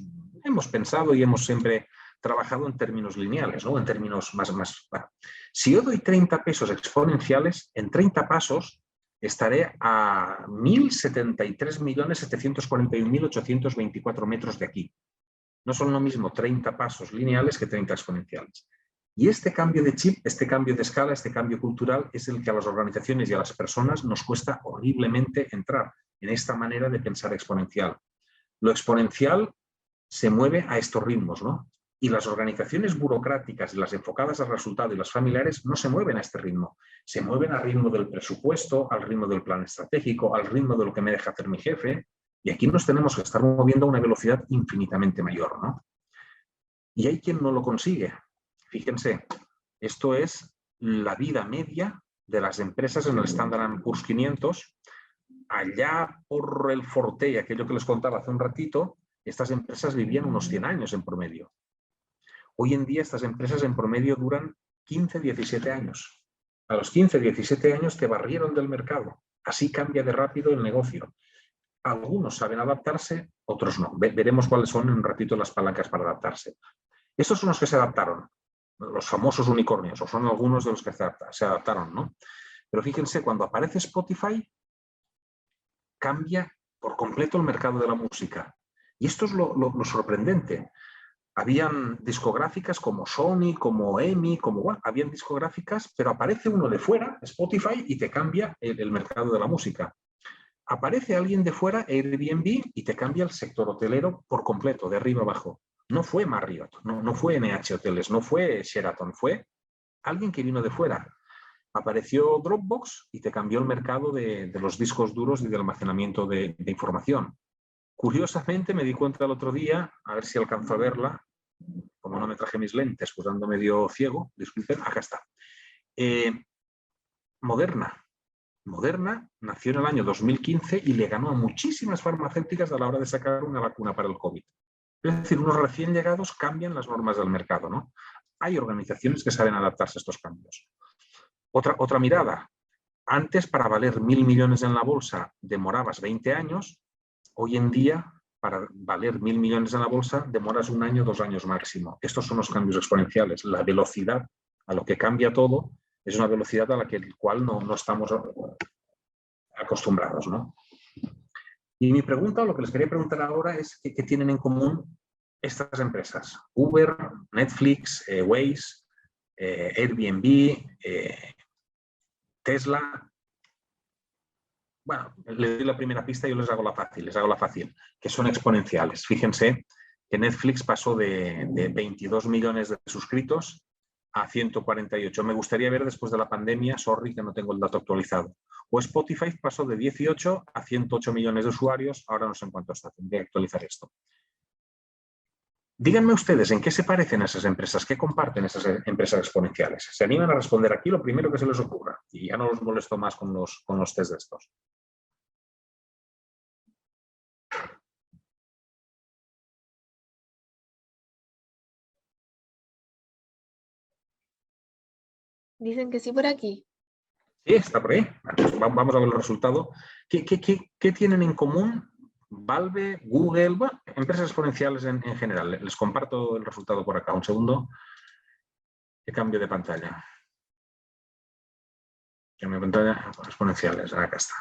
hemos pensado y hemos siempre trabajado en términos lineales, ¿no? En términos más... Bueno. Si yo doy 30 pesos exponenciales, en 30 pasos estaré a 1.073.741.824 metros de aquí. No son lo mismo 30 pasos lineales que 30 exponenciales. Y este cambio de chip, este cambio de escala, este cambio cultural es el que a las organizaciones y a las personas nos cuesta horriblemente entrar en esta manera de pensar exponencial. Lo exponencial se mueve a estos ritmos, ¿no? Y las organizaciones burocráticas, las enfocadas al resultado y las familiares no se mueven a este ritmo. Se mueven al ritmo del presupuesto, al ritmo del plan estratégico, al ritmo de lo que me deja hacer mi jefe. Y aquí nos tenemos que estar moviendo a una velocidad infinitamente mayor, ¿no? Y hay quien no lo consigue. Fíjense, esto es la vida media de las empresas en el Standard & Poor's 500. Allá por el Forte, aquello que les contaba hace un ratito, estas empresas vivían unos 100 años en promedio. Hoy en día estas empresas en promedio duran 15, 17 años. A los 15, 17 años te barrieron del mercado. Así cambia de rápido el negocio. Algunos saben adaptarse, otros no. Veremos cuáles son en un ratito las palancas para adaptarse. Estos son los que se adaptaron, los famosos unicornios, o son algunos de los que se adaptaron, ¿no? Pero fíjense, cuando aparece Spotify, cambia por completo el mercado de la música. Y esto es lo sorprendente. Habían discográficas como Sony, como EMI, bueno, habían discográficas, pero aparece uno de fuera, Spotify, y te cambia el mercado de la música. Aparece alguien de fuera, Airbnb, y te cambia el sector hotelero por completo, de arriba abajo. No fue Marriott, no fue NH Hoteles, no fue Sheraton, fue alguien que vino de fuera. Apareció Dropbox y te cambió el mercado de los discos duros y de almacenamiento de información. Curiosamente me di cuenta el otro día, a ver si alcanzo a verla, como no me traje mis lentes, pues ando medio ciego, disculpen, acá está. Moderna nació en el año 2015 y le ganó a muchísimas farmacéuticas a la hora de sacar una vacuna para el COVID. Es decir, unos recién llegados cambian las normas del mercado, ¿no? Hay organizaciones que saben adaptarse a estos cambios. Otra mirada. Antes, para valer 1.000 millones en la bolsa, demorabas 20 años. Hoy en día, para valer 1.000 millones en la bolsa, demoras 1 año, 2 años máximo. Estos son los cambios exponenciales, la velocidad a lo que cambia todo, es una velocidad a la cual no estamos acostumbrados, ¿no? Y mi pregunta, lo que les quería preguntar ahora es ¿qué tienen en común estas empresas? Uber, Netflix, Waze, Airbnb, Tesla. Bueno, les doy la primera pista y yo les hago la fácil, que son exponenciales. Fíjense que Netflix pasó de 22 millones de suscritos a 148. Me gustaría ver después de la pandemia, sorry que no tengo el dato actualizado. O Spotify pasó de 18 a 108 millones de usuarios, ahora no sé en cuánto está, tendría que actualizar esto. Díganme ustedes en qué se parecen esas empresas, qué comparten esas empresas exponenciales. ¿Se animan a responder aquí lo primero que se les ocurra? Y ya no los molesto más con los test de estos. Dicen que sí por aquí. Sí, está por ahí. Vamos a ver el resultado. ¿Qué tienen en común Valve, Google, bueno, empresas exponenciales en general? Les comparto el resultado por acá. Un segundo. Que cambio de pantalla. Cambio de pantalla, exponenciales. Acá está.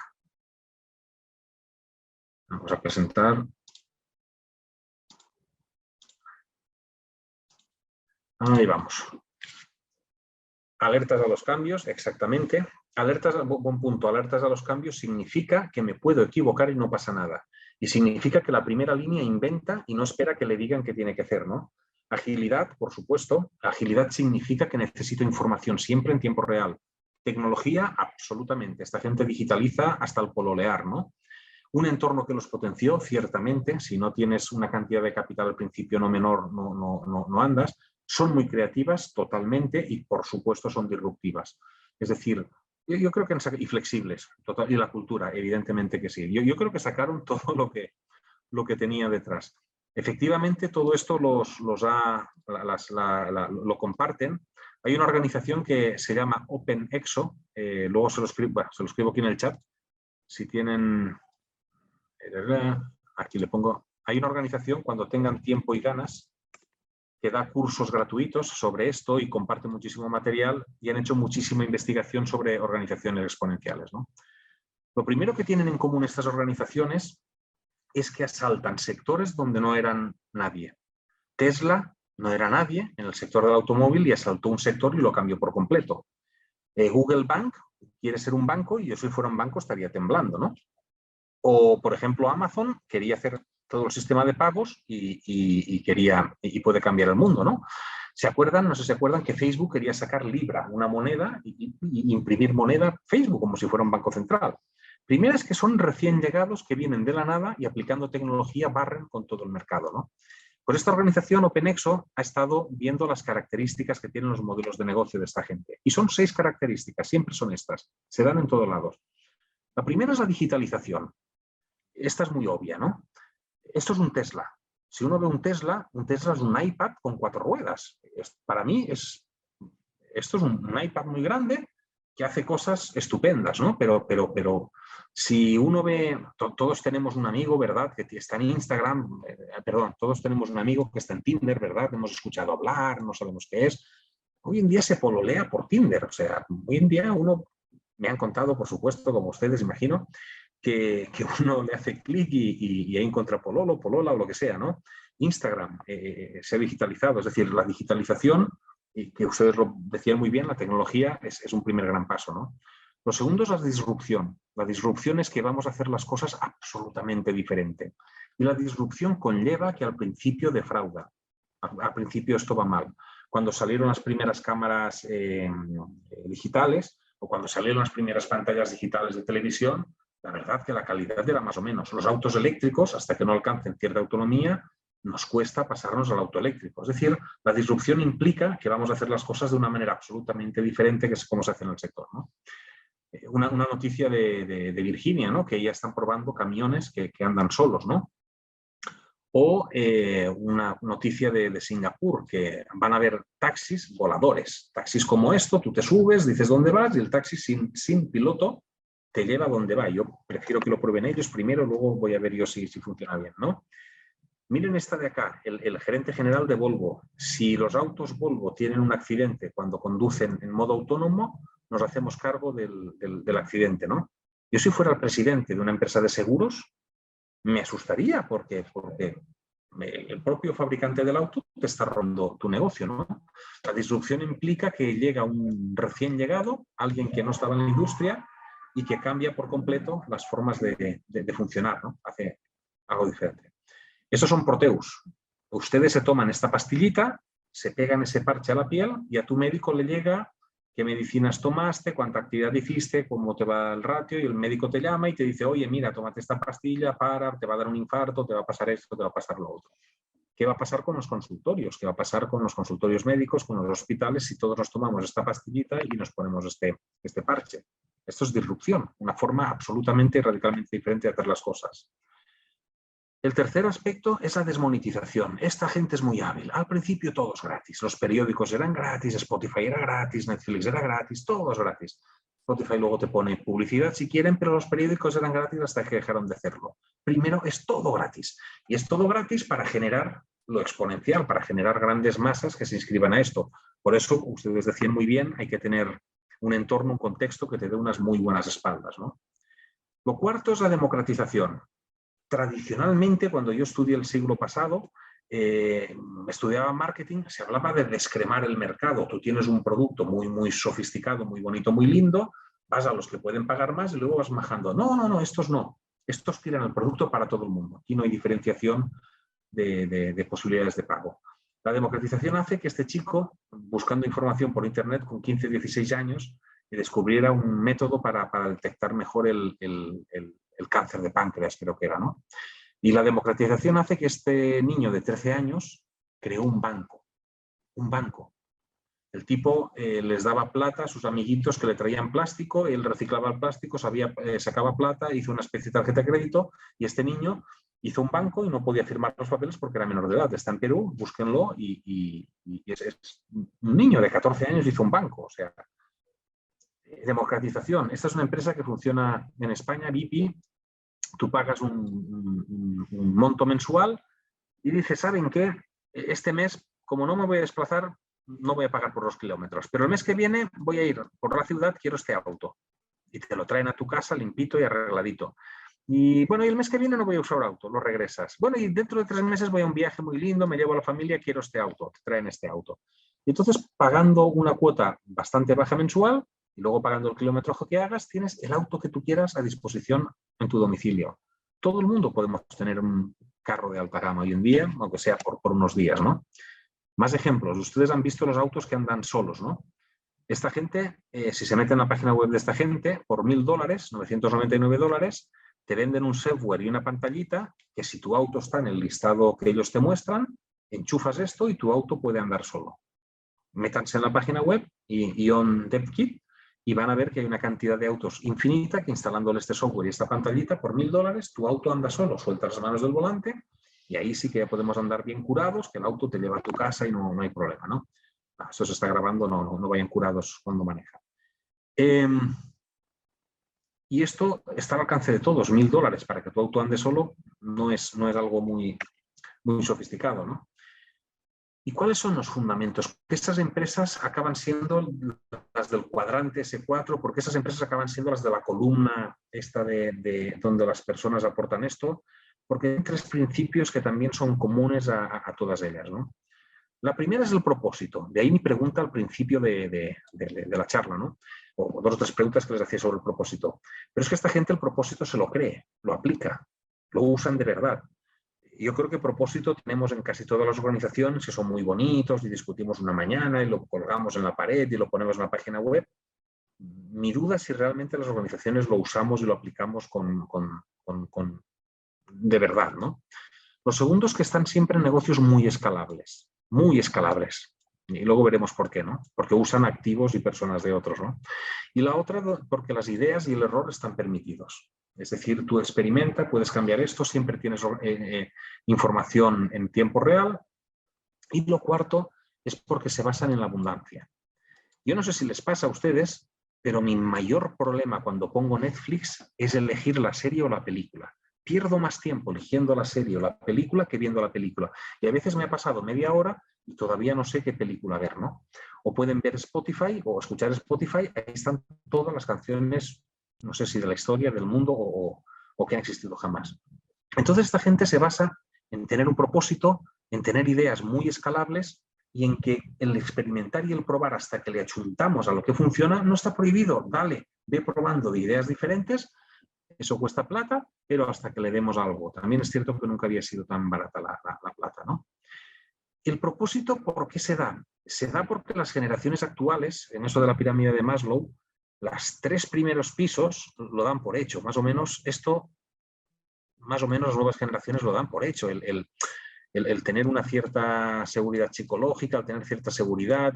Vamos a presentar. Ahí vamos. Alertas a los cambios, exactamente. Buen punto, alertas a los cambios significa que me puedo equivocar y no pasa nada. Y significa que la primera línea inventa y no espera que le digan qué tiene que hacer, ¿no? Agilidad, por supuesto. Agilidad significa que necesito información siempre en tiempo real. Tecnología, absolutamente. Esta gente digitaliza hasta el pololear, ¿no? Un entorno que los potenció, ciertamente. Si no tienes una cantidad de capital al principio no menor, no andas. Son muy creativas totalmente y, por supuesto, son disruptivas. Es decir, yo creo que y flexibles. Y la cultura, evidentemente que sí. Yo creo que sacaron todo lo que tenía detrás. Efectivamente, todo esto lo comparten. Hay una organización que se llama OpenExo. Luego se lo escribo aquí en el chat. Si tienen... Aquí le pongo... Hay una organización, cuando tengan tiempo y ganas, que da cursos gratuitos sobre esto y comparte muchísimo material y han hecho muchísima investigación sobre organizaciones exponenciales, ¿no? Lo primero que tienen en común estas organizaciones es que asaltan sectores donde no eran nadie. Tesla no era nadie en el sector del automóvil y asaltó un sector y lo cambió por completo. Google Bank quiere ser un banco y yo si fuera un banco estaría temblando, ¿no? O, por ejemplo, Amazon quería hacer todo el sistema de pagos y puede cambiar el mundo, ¿no? ¿Se acuerdan? No sé si se acuerdan que Facebook quería sacar Libra, una moneda, y imprimir moneda Facebook como si fuera un banco central. Primero es que son recién llegados que vienen de la nada y aplicando tecnología barren con todo el mercado, ¿no? Pues esta organización OpenExo ha estado viendo las características que tienen los modelos de negocio de esta gente. Y son 6 características, siempre son estas, se dan en todos lados. La primera es la digitalización. Esta es muy obvia, ¿no? Esto es un Tesla. Si uno ve un Tesla es un iPad con 4 ruedas. Para mí, esto es un iPad muy grande que hace cosas estupendas, ¿no? Pero si uno ve, todos tenemos un amigo, ¿verdad?, que está en Instagram, todos tenemos un amigo que está en Tinder, ¿verdad? Hemos escuchado hablar, no sabemos qué es. Hoy en día se pololea por Tinder. O sea, hoy en día me han contado, por supuesto, como ustedes, imagino, que uno le hace clic y ahí encuentra pololo, polola o lo que sea, ¿no? Instagram se ha digitalizado, es decir, la digitalización, y que ustedes lo decían muy bien, la tecnología es un primer gran paso, ¿no? Lo segundo es la disrupción. La disrupción es que vamos a hacer las cosas absolutamente diferente. Y la disrupción conlleva que al principio defrauda. Al principio esto va mal. Cuando salieron las primeras cámaras digitales o cuando salieron las primeras pantallas digitales de televisión, la verdad que la calidad era más o menos. Los autos eléctricos, hasta que no alcancen cierta autonomía, nos cuesta pasarnos al auto eléctrico. Es decir, la disrupción implica que vamos a hacer las cosas de una manera absolutamente diferente que es como se hace en el sector, ¿no? Una noticia de Virginia, ¿no?, que ya están probando camiones que andan solos, ¿no? O una noticia de Singapur, que van a haber taxis voladores. Taxis como esto, tú te subes, dices dónde vas y el taxi sin piloto te lleva a donde va. Yo prefiero que lo prueben ellos primero, luego voy a ver yo si funciona bien, ¿no? Miren esta de acá, el gerente general de Volvo. Si los autos Volvo tienen un accidente cuando conducen en modo autónomo, nos hacemos cargo del accidente, ¿no? Yo si fuera el presidente de una empresa de seguros, me asustaría porque el propio fabricante del auto te está robando tu negocio, ¿no? La disrupción implica que llega un recién llegado, alguien que no estaba en la industria y que cambia por completo las formas de funcionar, ¿no? Hace algo diferente. Esos son Proteus. Ustedes se toman esta pastillita, se pegan ese parche a la piel y a tu médico le llega qué medicinas tomaste, cuánta actividad hiciste, cómo te va el ratio, y el médico te llama y te dice, oye, mira, tómate esta pastilla, te va a dar un infarto, te va a pasar esto, te va a pasar lo otro. ¿Qué va a pasar con los consultorios? ¿Qué va a pasar con los consultorios médicos, con los hospitales, si todos nos tomamos esta pastillita y nos ponemos este parche? Esto es disrupción, una forma absolutamente y radicalmente diferente de hacer las cosas. El tercer aspecto es la desmonetización. Esta gente es muy hábil. Al principio todo es gratis. Los periódicos eran gratis, Spotify era gratis, Netflix era gratis, todo es gratis. Spotify luego te pone publicidad si quieren, pero los periódicos eran gratis hasta que dejaron de hacerlo. Primero es todo gratis. Y es todo gratis para generar lo exponencial, para generar grandes masas que se inscriban a esto. Por eso, ustedes decían muy bien, hay que tener un entorno, un contexto que te dé unas muy buenas espaldas, ¿no? Lo cuarto es la democratización. Tradicionalmente, cuando yo estudié el siglo pasado, estudiaba marketing, se hablaba de descremar el mercado. Tú tienes un producto muy sofisticado, muy bonito, muy lindo, vas a los que pueden pagar más y luego vas bajando. No, estos no. Estos tiran el producto para todo el mundo. Aquí no hay diferenciación de posibilidades de pago. La democratización hace que este chico, buscando información por internet con 15, 16 años, descubriera un método para detectar mejor el cáncer de páncreas, creo que era, ¿no? Y la democratización hace que este niño de 13 años creó un banco. Un banco. El tipo les daba plata a sus amiguitos que le traían plástico, él reciclaba el plástico, sacaba plata, hizo una especie de tarjeta de crédito y este niño hizo un banco y no podía firmar los papeles porque era menor de edad. Está en Perú, búsquenlo y es un niño de 14 años hizo un banco. O sea, democratización. Esta es una empresa que funciona en España, Bipi. Tú pagas un monto mensual y dices, ¿saben qué? Este mes, como no me voy a desplazar, no voy a pagar por los kilómetros. Pero el mes que viene voy a ir por la ciudad, quiero este auto. Y te lo traen a tu casa limpito y arregladito. Y bueno, y el mes que viene no voy a usar auto, lo regresas. Bueno, y dentro de 3 meses voy a un viaje muy lindo, me llevo a la familia, quiero este auto, te traen este auto. Y entonces, pagando una cuota bastante baja mensual y luego pagando el kilometraje que hagas, tienes el auto que tú quieras a disposición en tu domicilio. Todo el mundo podemos tener un carro de alta gama hoy en día, aunque sea por unos días, ¿no? Más ejemplos. Ustedes han visto los autos que andan solos, ¿no? Esta gente, si se mete en la página web de esta gente, por $1.000, $999, te venden un software y una pantallita que si tu auto está en el listado que ellos te muestran, enchufas esto y tu auto puede andar solo. Métanse en la página web y on DevKit y van a ver que hay una cantidad de autos infinita que instalándole este software y esta pantallita por $1.000, tu auto anda solo, sueltas las manos del volante y ahí sí que ya podemos andar bien curados, que el auto te lleva a tu casa y no hay problema, ¿no? Eso se está grabando, no vayan curados cuando manejan. Y esto está al alcance de todos, $1.000 para que tu auto ande solo no es algo muy sofisticado, ¿no? ¿Y cuáles son los fundamentos? Que estas empresas acaban siendo las del cuadrante S4, porque esas empresas acaban siendo las de la columna esta de donde las personas aportan esto, porque hay 3 principios que también son comunes a todas ellas, ¿no? La primera es el propósito. De ahí mi pregunta al principio de la charla, ¿no? O 2 o 3 preguntas que les hacía sobre el propósito. Pero es que esta gente el propósito se lo cree, lo aplica, lo usan de verdad. Yo creo que propósito tenemos en casi todas las organizaciones que son muy bonitos y discutimos una mañana y lo colgamos en la pared y lo ponemos en la página web. Mi duda es si realmente las organizaciones lo usamos y lo aplicamos de verdad, ¿no? Lo segundo es que están siempre en negocios muy escalables. Y luego veremos por qué, ¿no? Porque usan activos y personas de otros, ¿no? Y la otra, porque las ideas y el error están permitidos. Es decir, tú experimenta, puedes cambiar esto, siempre tienes información en tiempo real. Y lo cuarto es porque se basan en la abundancia. Yo no sé si les pasa a ustedes, pero mi mayor problema cuando pongo Netflix es elegir la serie o la película. pierdo más tiempo eligiendo la serie o la película que viendo la película. Y a veces me ha pasado media hora y todavía no sé qué película ver, ¿no? O pueden ver Spotify o escuchar Spotify, ahí están todas las canciones, no sé si de la historia, del mundo o que han existido jamás. Entonces esta gente se basa en tener un propósito, en tener ideas muy escalables y en que el experimentar y el probar hasta que le achuntamos a lo que funciona no está prohibido. Dale, ve probando de ideas diferentes. Eso cuesta plata, pero hasta que le demos algo. También es cierto que nunca había sido tan barata la plata, ¿no? El propósito, ¿por qué se da? Se da porque las generaciones actuales, en eso de la pirámide de Maslow, las 3 primeros pisos lo dan por hecho. Más o menos esto, más o menos las nuevas generaciones lo dan por hecho. El tener una cierta seguridad psicológica, el tener cierta seguridad.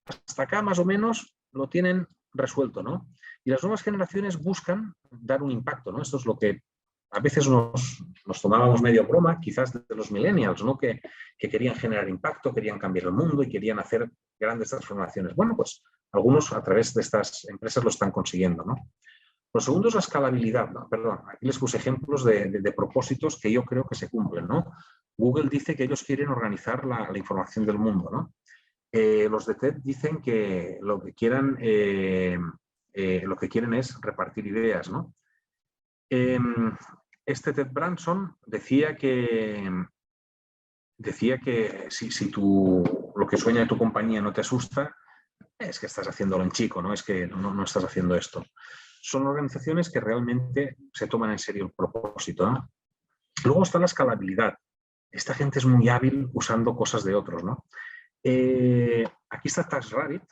Hasta acá más o menos lo tienen resuelto, ¿no? Y las nuevas generaciones buscan dar un impacto, ¿no? Esto es lo que a veces nos tomábamos medio broma, quizás de los millennials, ¿no? Que querían generar impacto, querían cambiar el mundo y querían hacer grandes transformaciones. Bueno, pues algunos a través de estas empresas lo están consiguiendo, ¿no? Lo segundo es la escalabilidad, ¿no? Perdón, aquí les puse ejemplos de propósitos que yo creo que se cumplen, ¿no? Google dice que ellos quieren organizar la información del mundo, ¿no? Los de TED dicen que lo que quieren es repartir ideas, ¿no? Este Ted Branson decía que si lo que sueña tu compañía no te asusta, es que estás haciéndolo en chico, ¿no? Es que no estás haciendo esto. Son organizaciones que realmente se toman en serio el propósito, ¿no? Luego está la escalabilidad. Esta gente es muy hábil usando cosas de otros, ¿no? Aquí está TaskRabbit,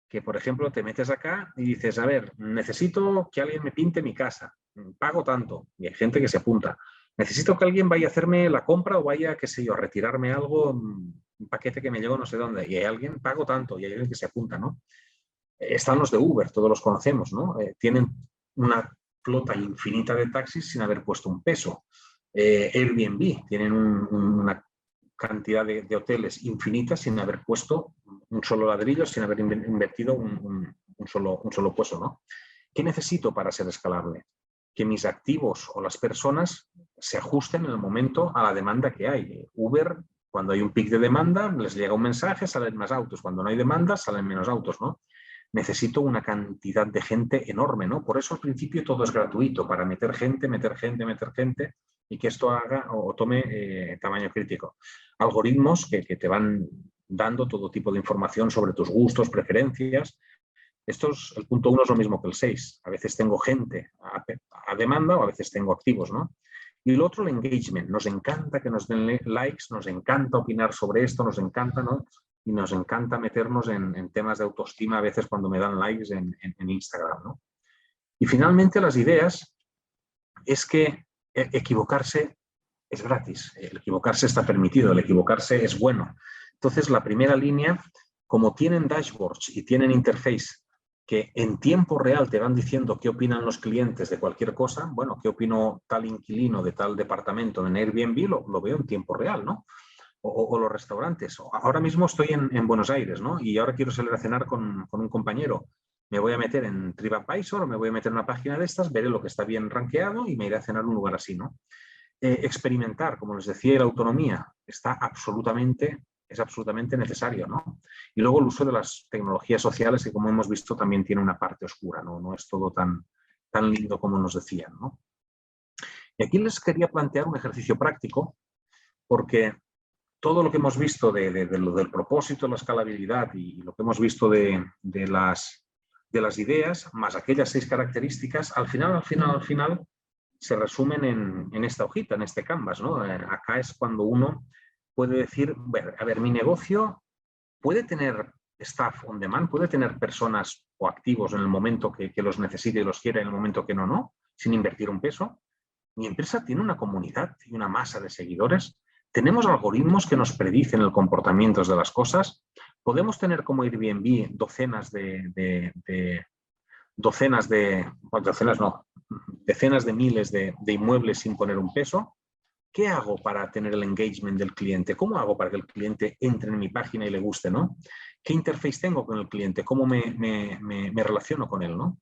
que por ejemplo te metes acá y dices, a ver, necesito que alguien me pinte mi casa, pago tanto, y hay gente que se apunta. Necesito que alguien vaya a hacerme la compra o vaya, qué sé yo, a retirarme algo, un paquete que me llegó no sé dónde, y hay alguien, pago tanto, y hay alguien que se apunta, ¿no? Están los de Uber, todos los conocemos, ¿no? Tienen una flota infinita de taxis sin haber puesto un peso. Airbnb, tienen una cantidad de hoteles infinitas sin haber puesto un solo ladrillo, sin haber invertido un solo peso, ¿no? ¿Qué necesito para ser escalable? Que mis activos o las personas se ajusten en el momento a la demanda que hay. Uber, cuando hay un pic de demanda, les llega un mensaje, salen más autos. Cuando no hay demanda, salen menos autos, ¿no? Necesito una cantidad de gente enorme, ¿no? Por eso al principio todo es gratuito, para meter gente, y que esto haga o tome tamaño crítico. Algoritmos que te van dando todo tipo de información sobre tus gustos, preferencias. El punto 1 es lo mismo que el 6. A veces tengo gente a demanda o a veces tengo activos, ¿no? Y lo otro, el engagement. Nos encanta que nos den likes, nos encanta opinar sobre esto, nos encanta, ¿no? Y nos encanta meternos en temas de autoestima a veces cuando me dan likes en Instagram, ¿no? Y finalmente las ideas es que equivocarse es gratis, el equivocarse está permitido, el equivocarse es bueno. Entonces la primera línea, como tienen dashboards y tienen interface que en tiempo real te van diciendo qué opinan los clientes de cualquier cosa, bueno, qué opinó tal inquilino de tal departamento en Airbnb, lo veo en tiempo real, ¿no? O los restaurantes. Ahora mismo estoy en Buenos Aires, ¿no? Y ahora quiero salir a cenar con un compañero. Me voy a meter en TripAdvisor o me voy a meter en una página de estas, veré lo que está bien rankeado y me iré a cenar a un lugar así, ¿no? Experimentar, como les decía, la autonomía es absolutamente necesario, ¿no? Y luego el uso de las tecnologías sociales, que como hemos visto también tiene una parte oscura, ¿no? No es todo tan lindo como nos decían, ¿no? Y aquí les quería plantear un ejercicio práctico, porque todo lo que hemos visto del propósito, la escalabilidad y lo que hemos visto de las ideas, más aquellas 6 características, al final, se resumen en esta hojita, en este canvas, ¿no? Acá es cuando uno puede decir, a ver, mi negocio puede tener staff on demand, puede tener personas o activos en el momento que los necesite y los quiera, en el momento que no, sin invertir un peso. Mi empresa tiene una comunidad y una masa de seguidores. Tenemos algoritmos que nos predicen el comportamiento de las cosas. Podemos tener como Airbnb decenas de miles de inmuebles sin poner un peso. ¿Qué hago para tener el engagement del cliente? ¿Cómo hago para que el cliente entre en mi página y le guste, ¿no? ¿Qué interface tengo con el cliente? ¿Cómo me relaciono con él, ¿no?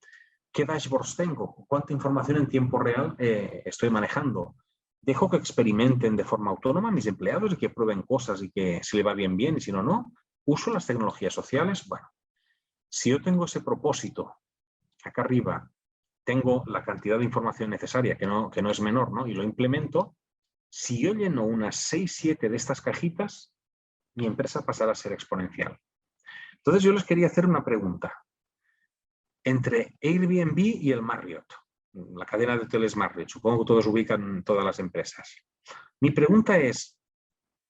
¿Qué dashboards tengo? ¿Cuánta información en tiempo real estoy manejando? ¿Dejo que experimenten de forma autónoma a mis empleados y que prueben cosas y que si le va bien, bien y si no, no? ¿Uso las tecnologías sociales? Bueno, si yo tengo ese propósito, acá arriba tengo la cantidad de información necesaria, que no es menor, ¿no? Y lo implemento, si yo lleno unas 6, 7 de estas cajitas, mi empresa pasará a ser exponencial. Entonces yo les quería hacer una pregunta. Entre Airbnb y el Marriott, la cadena de hoteles Marriott, supongo que todos ubican todas las empresas. Mi pregunta es,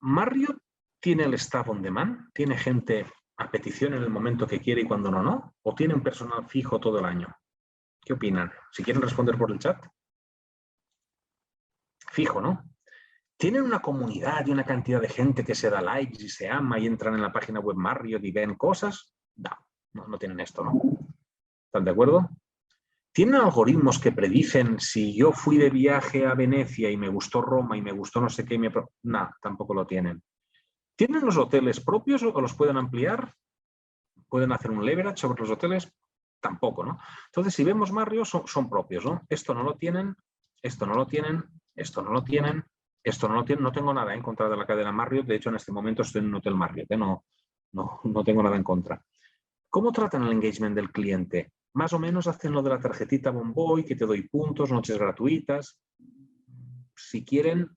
¿Marriott tiene el staff on demand? ¿Tiene gente a petición en el momento que quiere y cuando no, no? ¿O tiene un personal fijo todo el año? ¿Qué opinan? Si quieren responder por el chat. Fijo, ¿no? ¿Tienen una comunidad y una cantidad de gente que se da likes y se ama y entran en la página web Marriott y ven cosas? No tienen esto, ¿no? ¿Están de acuerdo? ¿Tienen algoritmos que predicen si yo fui de viaje a Venecia y me gustó Roma y me gustó no sé qué? No, tampoco lo tienen. ¿Tienen los hoteles propios o los pueden ampliar? ¿Pueden hacer un leverage sobre los hoteles? Tampoco, ¿no? Entonces, si vemos Marriott, son propios, ¿no? Esto no lo tienen, esto no lo tienen, esto no lo tienen, esto no lo tienen. No tengo nada en contra de la cadena Marriott. De hecho, en este momento estoy en un hotel Marriott, ¿eh? No tengo nada en contra. ¿Cómo tratan el engagement del cliente? Más o menos hacen lo de la tarjetita Bonvoy, que te doy puntos, noches gratuitas. Si quieren,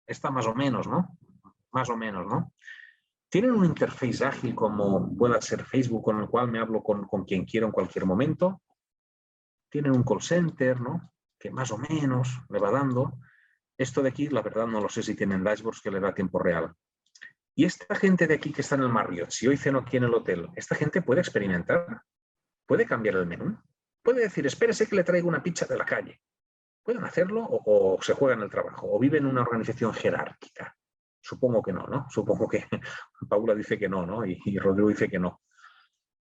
está más o menos, ¿no? Más o menos, ¿no? ¿Tienen un interface ágil como pueda ser Facebook, con el cual me hablo con quien quiero en cualquier momento? ¿Tienen un call center, ¿no? Que más o menos me va dando. Esto de aquí, la verdad, no lo sé si tienen dashboards que le da tiempo real. Y esta gente de aquí que está en el Marriott, si hoy ceno aquí en el hotel, ¿esta gente puede experimentar? ¿Puede cambiar el menú? ¿Puede decir, espérese que le traigo una pizza de la calle? ¿Pueden hacerlo o se juegan el trabajo? ¿O viven en una organización jerárquica? Supongo que no, ¿no? Supongo que Paula dice que no, ¿no? Y Rodrigo dice que no.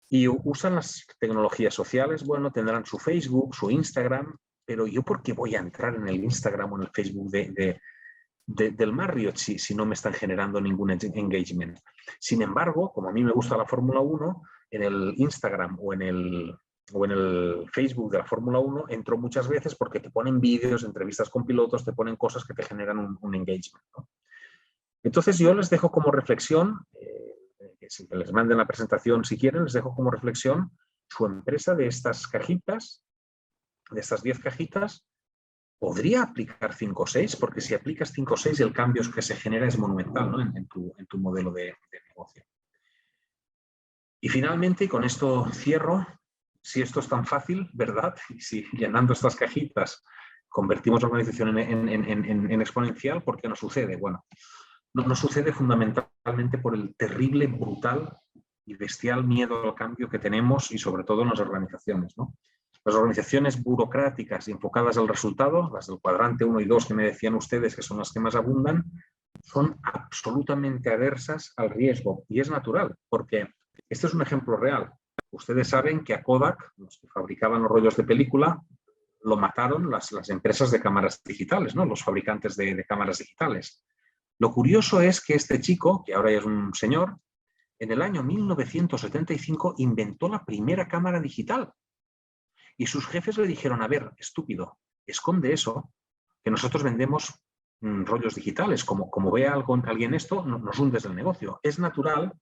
Y usan las tecnologías sociales, bueno, tendrán su Facebook, su Instagram, pero ¿yo por qué voy a entrar en el Instagram o en el Facebook del Marriott si no me están generando ningún engagement? Sin embargo, como a mí me gusta la Fórmula 1, en el Instagram o en el Facebook de la Fórmula 1 entro muchas veces porque te ponen vídeos, entrevistas con pilotos, te ponen cosas que te generan un engagement, ¿no? Entonces yo les dejo como reflexión, que les manden la presentación si quieren, les dejo como reflexión su empresa de estas cajitas, de estas 10 cajitas, podría aplicar 5 o 6, porque si aplicas 5 o 6 el cambio que se genera es monumental, ¿no? en tu modelo de negocio. Y finalmente, y con esto cierro, si esto es tan fácil, ¿verdad? Y si llenando estas cajitas convertimos la organización en exponencial, ¿por qué no sucede? Bueno, no sucede fundamentalmente por el terrible, brutal y bestial miedo al cambio que tenemos y sobre todo en las organizaciones, ¿no? Las organizaciones burocráticas y enfocadas al resultado, las del cuadrante 1 y 2 que me decían ustedes que son las que más abundan, son absolutamente aversas al riesgo y es natural, porque este es un ejemplo real. Ustedes saben que a Kodak, los que fabricaban los rollos de película, lo mataron las empresas de cámaras digitales, ¿no? Los fabricantes de cámaras digitales. Lo curioso es que este chico, que ahora es un señor, en el año 1975 inventó la primera cámara digital. Y sus jefes le dijeron, a ver, estúpido, esconde eso, que nosotros vendemos rollos digitales. Como vea alguien esto, nos hundes el negocio. ¿Es natural?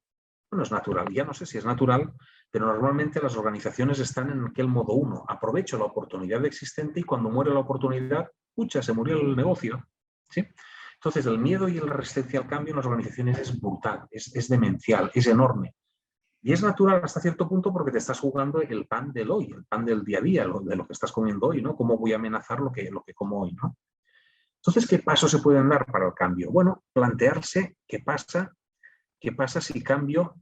Bueno, es natural. Ya no sé si es natural, pero normalmente las organizaciones están en aquel modo 1. Aprovecho la oportunidad existente y cuando muere la oportunidad, pucha, se murió el negocio. ¿Sí? Entonces, el miedo y la resistencia al cambio en las organizaciones es brutal, es demencial, es enorme. Y es natural hasta cierto punto porque te estás jugando el pan del hoy, el pan del día a día, de lo que estás comiendo hoy, ¿no? ¿Cómo voy a amenazar lo que como hoy, ¿no? Entonces, ¿qué pasos se pueden dar para el cambio? Bueno, plantearse qué pasa si cambio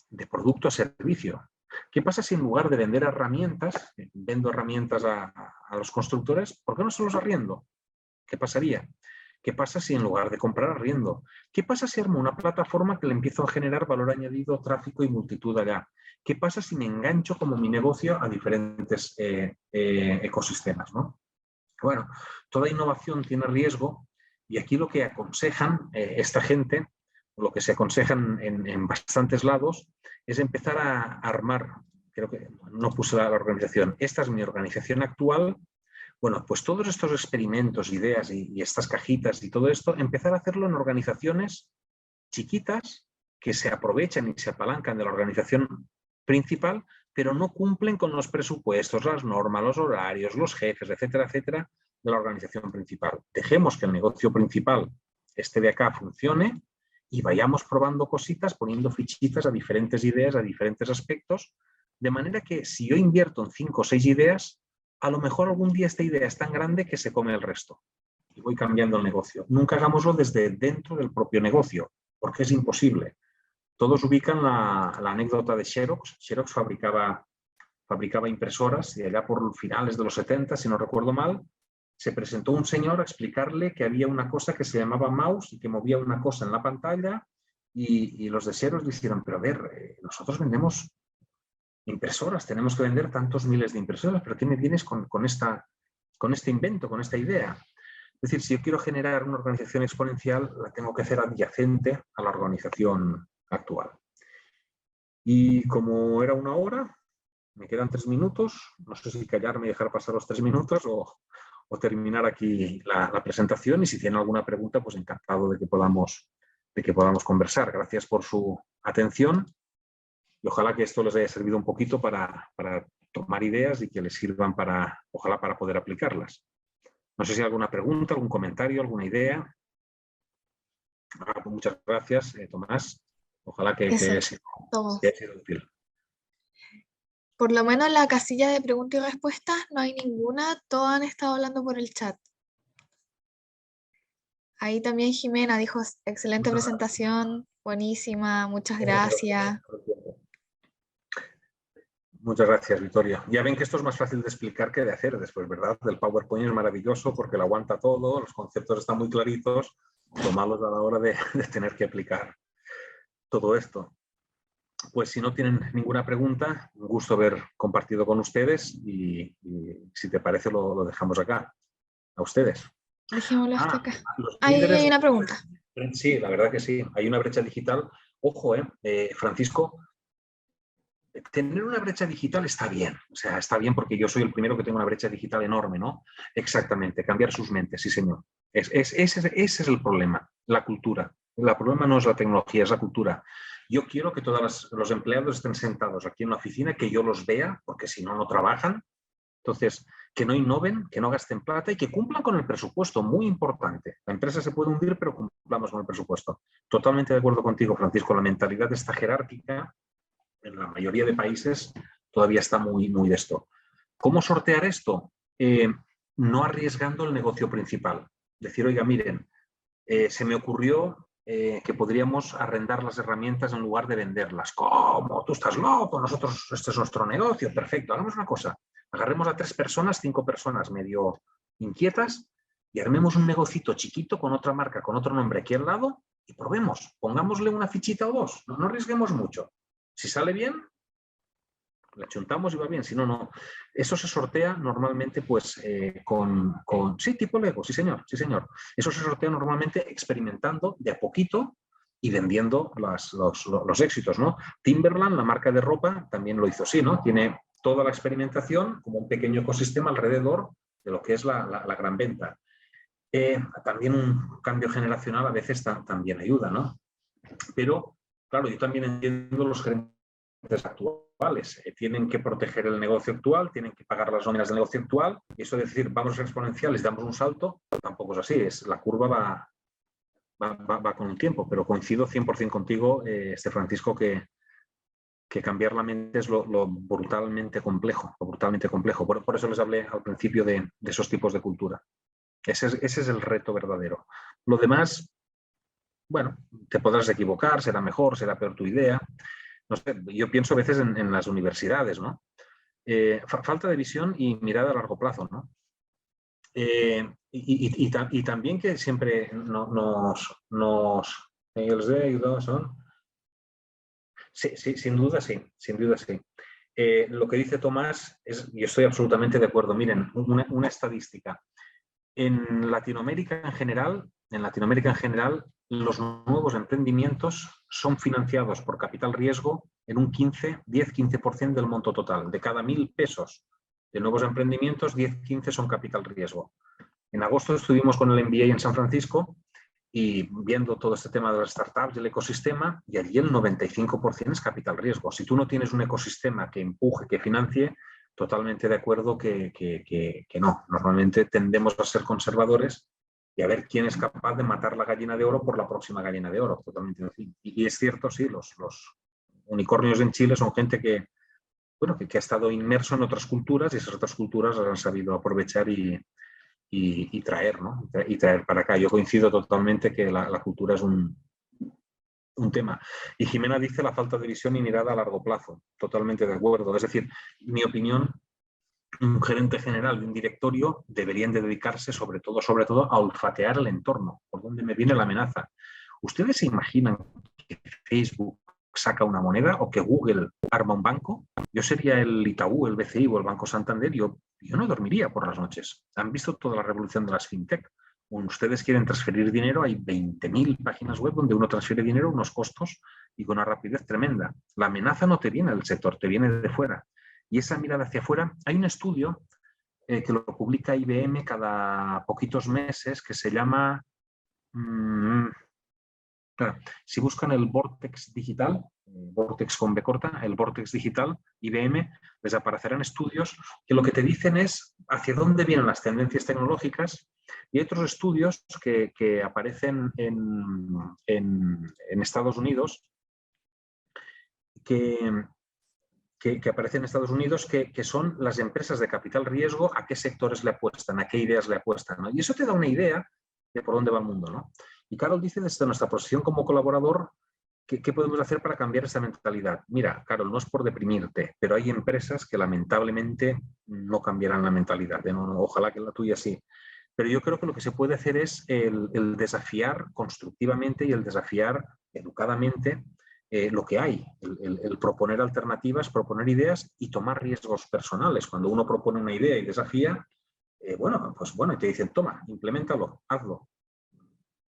de producto a servicio. ¿Qué pasa si en lugar de vender herramientas, vendo herramientas a los constructores, ¿por qué no se los arriendo? ¿Qué pasaría? ¿Qué pasa si en lugar de comprar arriendo? ¿Qué pasa si armo una plataforma que le empiezo a generar valor añadido, tráfico y multitud allá? ¿Qué pasa si me engancho como mi negocio a diferentes ecosistemas, ¿no? Bueno, toda innovación tiene riesgo y aquí lo que aconsejan esta gente, lo que se aconsejan en bastantes lados, es empezar a armar creo que no puse la organización. Esta es mi organización actual. Bueno, pues todos estos experimentos, ideas y estas cajitas y todo esto, empezar a hacerlo en organizaciones chiquitas que se aprovechan y se apalancan de la organización principal, pero no cumplen con los presupuestos, las normas, los horarios, los jefes, etcétera, etcétera, de la organización principal. Dejemos que el negocio principal, este de acá, funcione y vayamos probando cositas, poniendo fichitas a diferentes ideas, a diferentes aspectos, de manera que si yo invierto en 5 o 6 ideas, a lo mejor algún día esta idea es tan grande que se come el resto. Y voy cambiando el negocio. Nunca hagámoslo desde dentro del propio negocio, porque es imposible. Todos ubican la anécdota de Xerox. Xerox fabricaba impresoras y allá por finales de los 70, si no recuerdo mal, se presentó un señor a explicarle que había una cosa que se llamaba mouse y que movía una cosa en la pantalla y los de Xerox dijeron, pero a ver, nosotros vendemos impresoras, tenemos que vender tantos miles de impresoras, pero ¿qué me vienes con este invento, con esta idea? Es decir, si yo quiero generar una organización exponencial, la tengo que hacer adyacente a la organización actual. Y como era 1 hora, me quedan 3 minutos, no sé si callarme y dejar pasar los 3 minutos o terminar aquí la presentación, y si tienen alguna pregunta, pues encantado de que podamos conversar. Gracias por su atención y ojalá que esto les haya servido un poquito para tomar ideas y que les sirvan ojalá para poder aplicarlas. No sé si hay alguna pregunta, algún comentario, alguna idea. Pues muchas gracias, Tomás. Ojalá que haya sido útil. Por lo menos en la casilla de preguntas y respuestas no hay ninguna, todos han estado hablando por el chat. Ahí también Jimena dijo, excelente presentación, buenísima, muchas gracias. Muchas gracias, Victoria. Ya ven que esto es más fácil de explicar que de hacer después, ¿verdad? El PowerPoint es maravilloso porque lo aguanta todo, los conceptos están muy claritos, lo malo es a la hora de tener que aplicar todo esto. Pues si no tienen ninguna pregunta, un gusto haber compartido con ustedes y si te parece lo dejamos acá. A ustedes. Dejémoslo hasta acá. Ahí hay una pregunta. Sí, la verdad que sí. Hay una brecha digital. Ojo, Francisco, tener una brecha digital está bien. O sea, está bien porque yo soy el primero que tengo una brecha digital enorme, ¿no? Exactamente, cambiar sus mentes, sí, señor. Ese es el problema, la cultura. El problema no es la tecnología, es la cultura. Yo quiero que todos los empleados estén sentados aquí en la oficina, que yo los vea, porque si no, no trabajan. Entonces, que no innoven, que no gasten plata y que cumplan con el presupuesto, muy importante. La empresa se puede hundir, pero cumplamos con el presupuesto. Totalmente de acuerdo contigo, Francisco. La mentalidad esta jerárquica, en la mayoría de países, todavía está muy de esto. ¿Cómo sortear esto? No arriesgando el negocio principal. Decir, oiga, miren, se me ocurrió que podríamos arrendar las herramientas en lugar de venderlas. ¿Cómo? ¿Tú estás loco? Nosotros, este es nuestro negocio. Perfecto, hagamos una cosa. Agarremos a 3 personas, 5 personas medio inquietas y armemos un negocito chiquito con otra marca, con otro nombre aquí al lado y probemos. Pongámosle una fichita o 2. No arriesguemos mucho. Si sale bien, la chuntamos y va bien. Si no, no. Eso se sortea normalmente pues sí, tipo Lego, sí señor, sí señor. Eso se sortea normalmente experimentando de a poquito y vendiendo los éxitos, ¿no? Timberland, la marca de ropa, también lo hizo así, ¿no? Tiene toda la experimentación como un pequeño ecosistema alrededor de lo que es la gran venta. También un cambio generacional a veces también ayuda, ¿no? Pero, claro, yo también entiendo los gerentes actuales. Tienen que proteger el negocio actual, tienen que pagar las nóminas del negocio actual, y eso de decir, vamos a ser exponenciales, damos un salto, tampoco es así. La curva va con un tiempo, pero coincido 100% contigo, Francisco, que cambiar la mente es lo brutalmente complejo, Por eso les hablé al principio de esos tipos de cultura. Ese es el reto verdadero. Lo demás, bueno, te podrás equivocar, será mejor, será peor tu idea. No sé, yo pienso a veces en las universidades, ¿no? Falta de visión y mirada a largo plazo, ¿no? Y también que siempre ellos de ayuda son... Sí, sin duda sí. Lo que dice Tomás, yo estoy absolutamente de acuerdo. Miren, una estadística. En Latinoamérica en general, en Latinoamérica en general, los nuevos emprendimientos son financiados por capital riesgo en un 10-15% del monto total. De cada 1.000 pesos de nuevos emprendimientos, 10-15 son capital riesgo. En agosto estuvimos con el MBA en San Francisco y viendo todo este tema de las startups, del ecosistema, y allí el 95% es capital riesgo. Si tú no tienes un ecosistema que empuje, que financie, totalmente de acuerdo que no. Normalmente tendemos a ser conservadores y a ver quién es capaz de matar la gallina de oro por la próxima gallina de oro. Totalmente. Y es cierto, sí, los unicornios en Chile son gente que ha estado inmerso en otras culturas y esas otras culturas las han sabido aprovechar y traer, ¿no? Y traer para acá. Yo coincido totalmente que la cultura es un tema. Y Jimena dice la falta de visión y mirada a largo plazo. Totalmente de acuerdo. Es decir, mi opinión, un gerente general de un directorio deberían de dedicarse sobre todo a olfatear el entorno, por dónde me viene la amenaza. ¿Ustedes se imaginan que Facebook saca una moneda o que Google arma un banco? Yo sería el Itaú, el BCI o el Banco Santander, yo no dormiría por las noches. ¿Han visto toda la revolución de las fintech? Cuando ustedes quieren transferir dinero, hay 20.000 páginas web donde uno transfiere dinero, unos costos y con una rapidez tremenda. La amenaza no te viene del sector, te viene de fuera. Y esa mirada hacia afuera, hay un estudio que lo publica IBM cada poquitos meses que se llama, si buscan el Vortex Digital, Vortex con B corta, el Vortex Digital, IBM, les aparecerán estudios que lo que te dicen es hacia dónde vienen las tendencias tecnológicas, y hay otros estudios que aparecen en Estados Unidos que aparecen en Estados Unidos, que son las empresas de capital riesgo, a qué sectores le apuestan, a qué ideas le apuestan, ¿no? Y eso te da una idea de por dónde va el mundo, ¿no? Y Carol dice, desde nuestra posición como colaborador, ¿qué podemos hacer para cambiar esta mentalidad? Mira, Carol, no es por deprimirte, pero hay empresas que lamentablemente no cambiarán la mentalidad. Ojalá que la tuya sí. Pero yo creo que lo que se puede hacer es el desafiar constructivamente y el desafiar educadamente lo que hay, el proponer alternativas, proponer ideas y tomar riesgos personales. Cuando uno propone una idea y desafía, y te dicen, toma, implementalo, hazlo.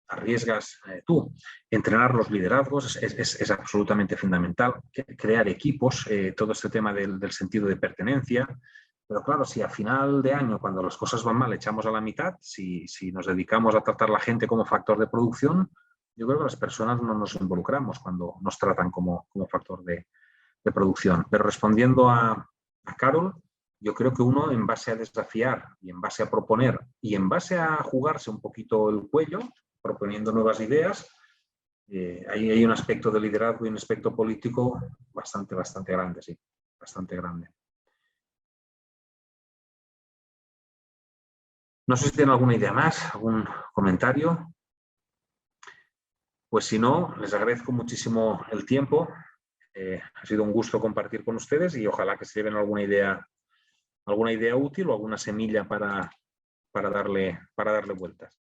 Arriesgas tú. Entrenar los liderazgos es absolutamente fundamental. Crear equipos, todo este tema del sentido de pertenencia. Pero claro, si a final de año, cuando las cosas van mal, echamos a la mitad, si nos dedicamos a tratar a la gente como factor de producción, yo creo que las personas no nos involucramos cuando nos tratan como factor de producción. Pero respondiendo a Carol, yo creo que uno, en base a desafiar y en base a proponer y en base a jugarse un poquito el cuello, proponiendo nuevas ideas, hay un aspecto de liderazgo y un aspecto político bastante grande, sí, bastante grande. No sé si tienen alguna idea más, algún comentario. Pues si no, les agradezco muchísimo el tiempo. Ha sido un gusto compartir con ustedes y ojalá que se lleven alguna idea útil o alguna semilla para darle vueltas.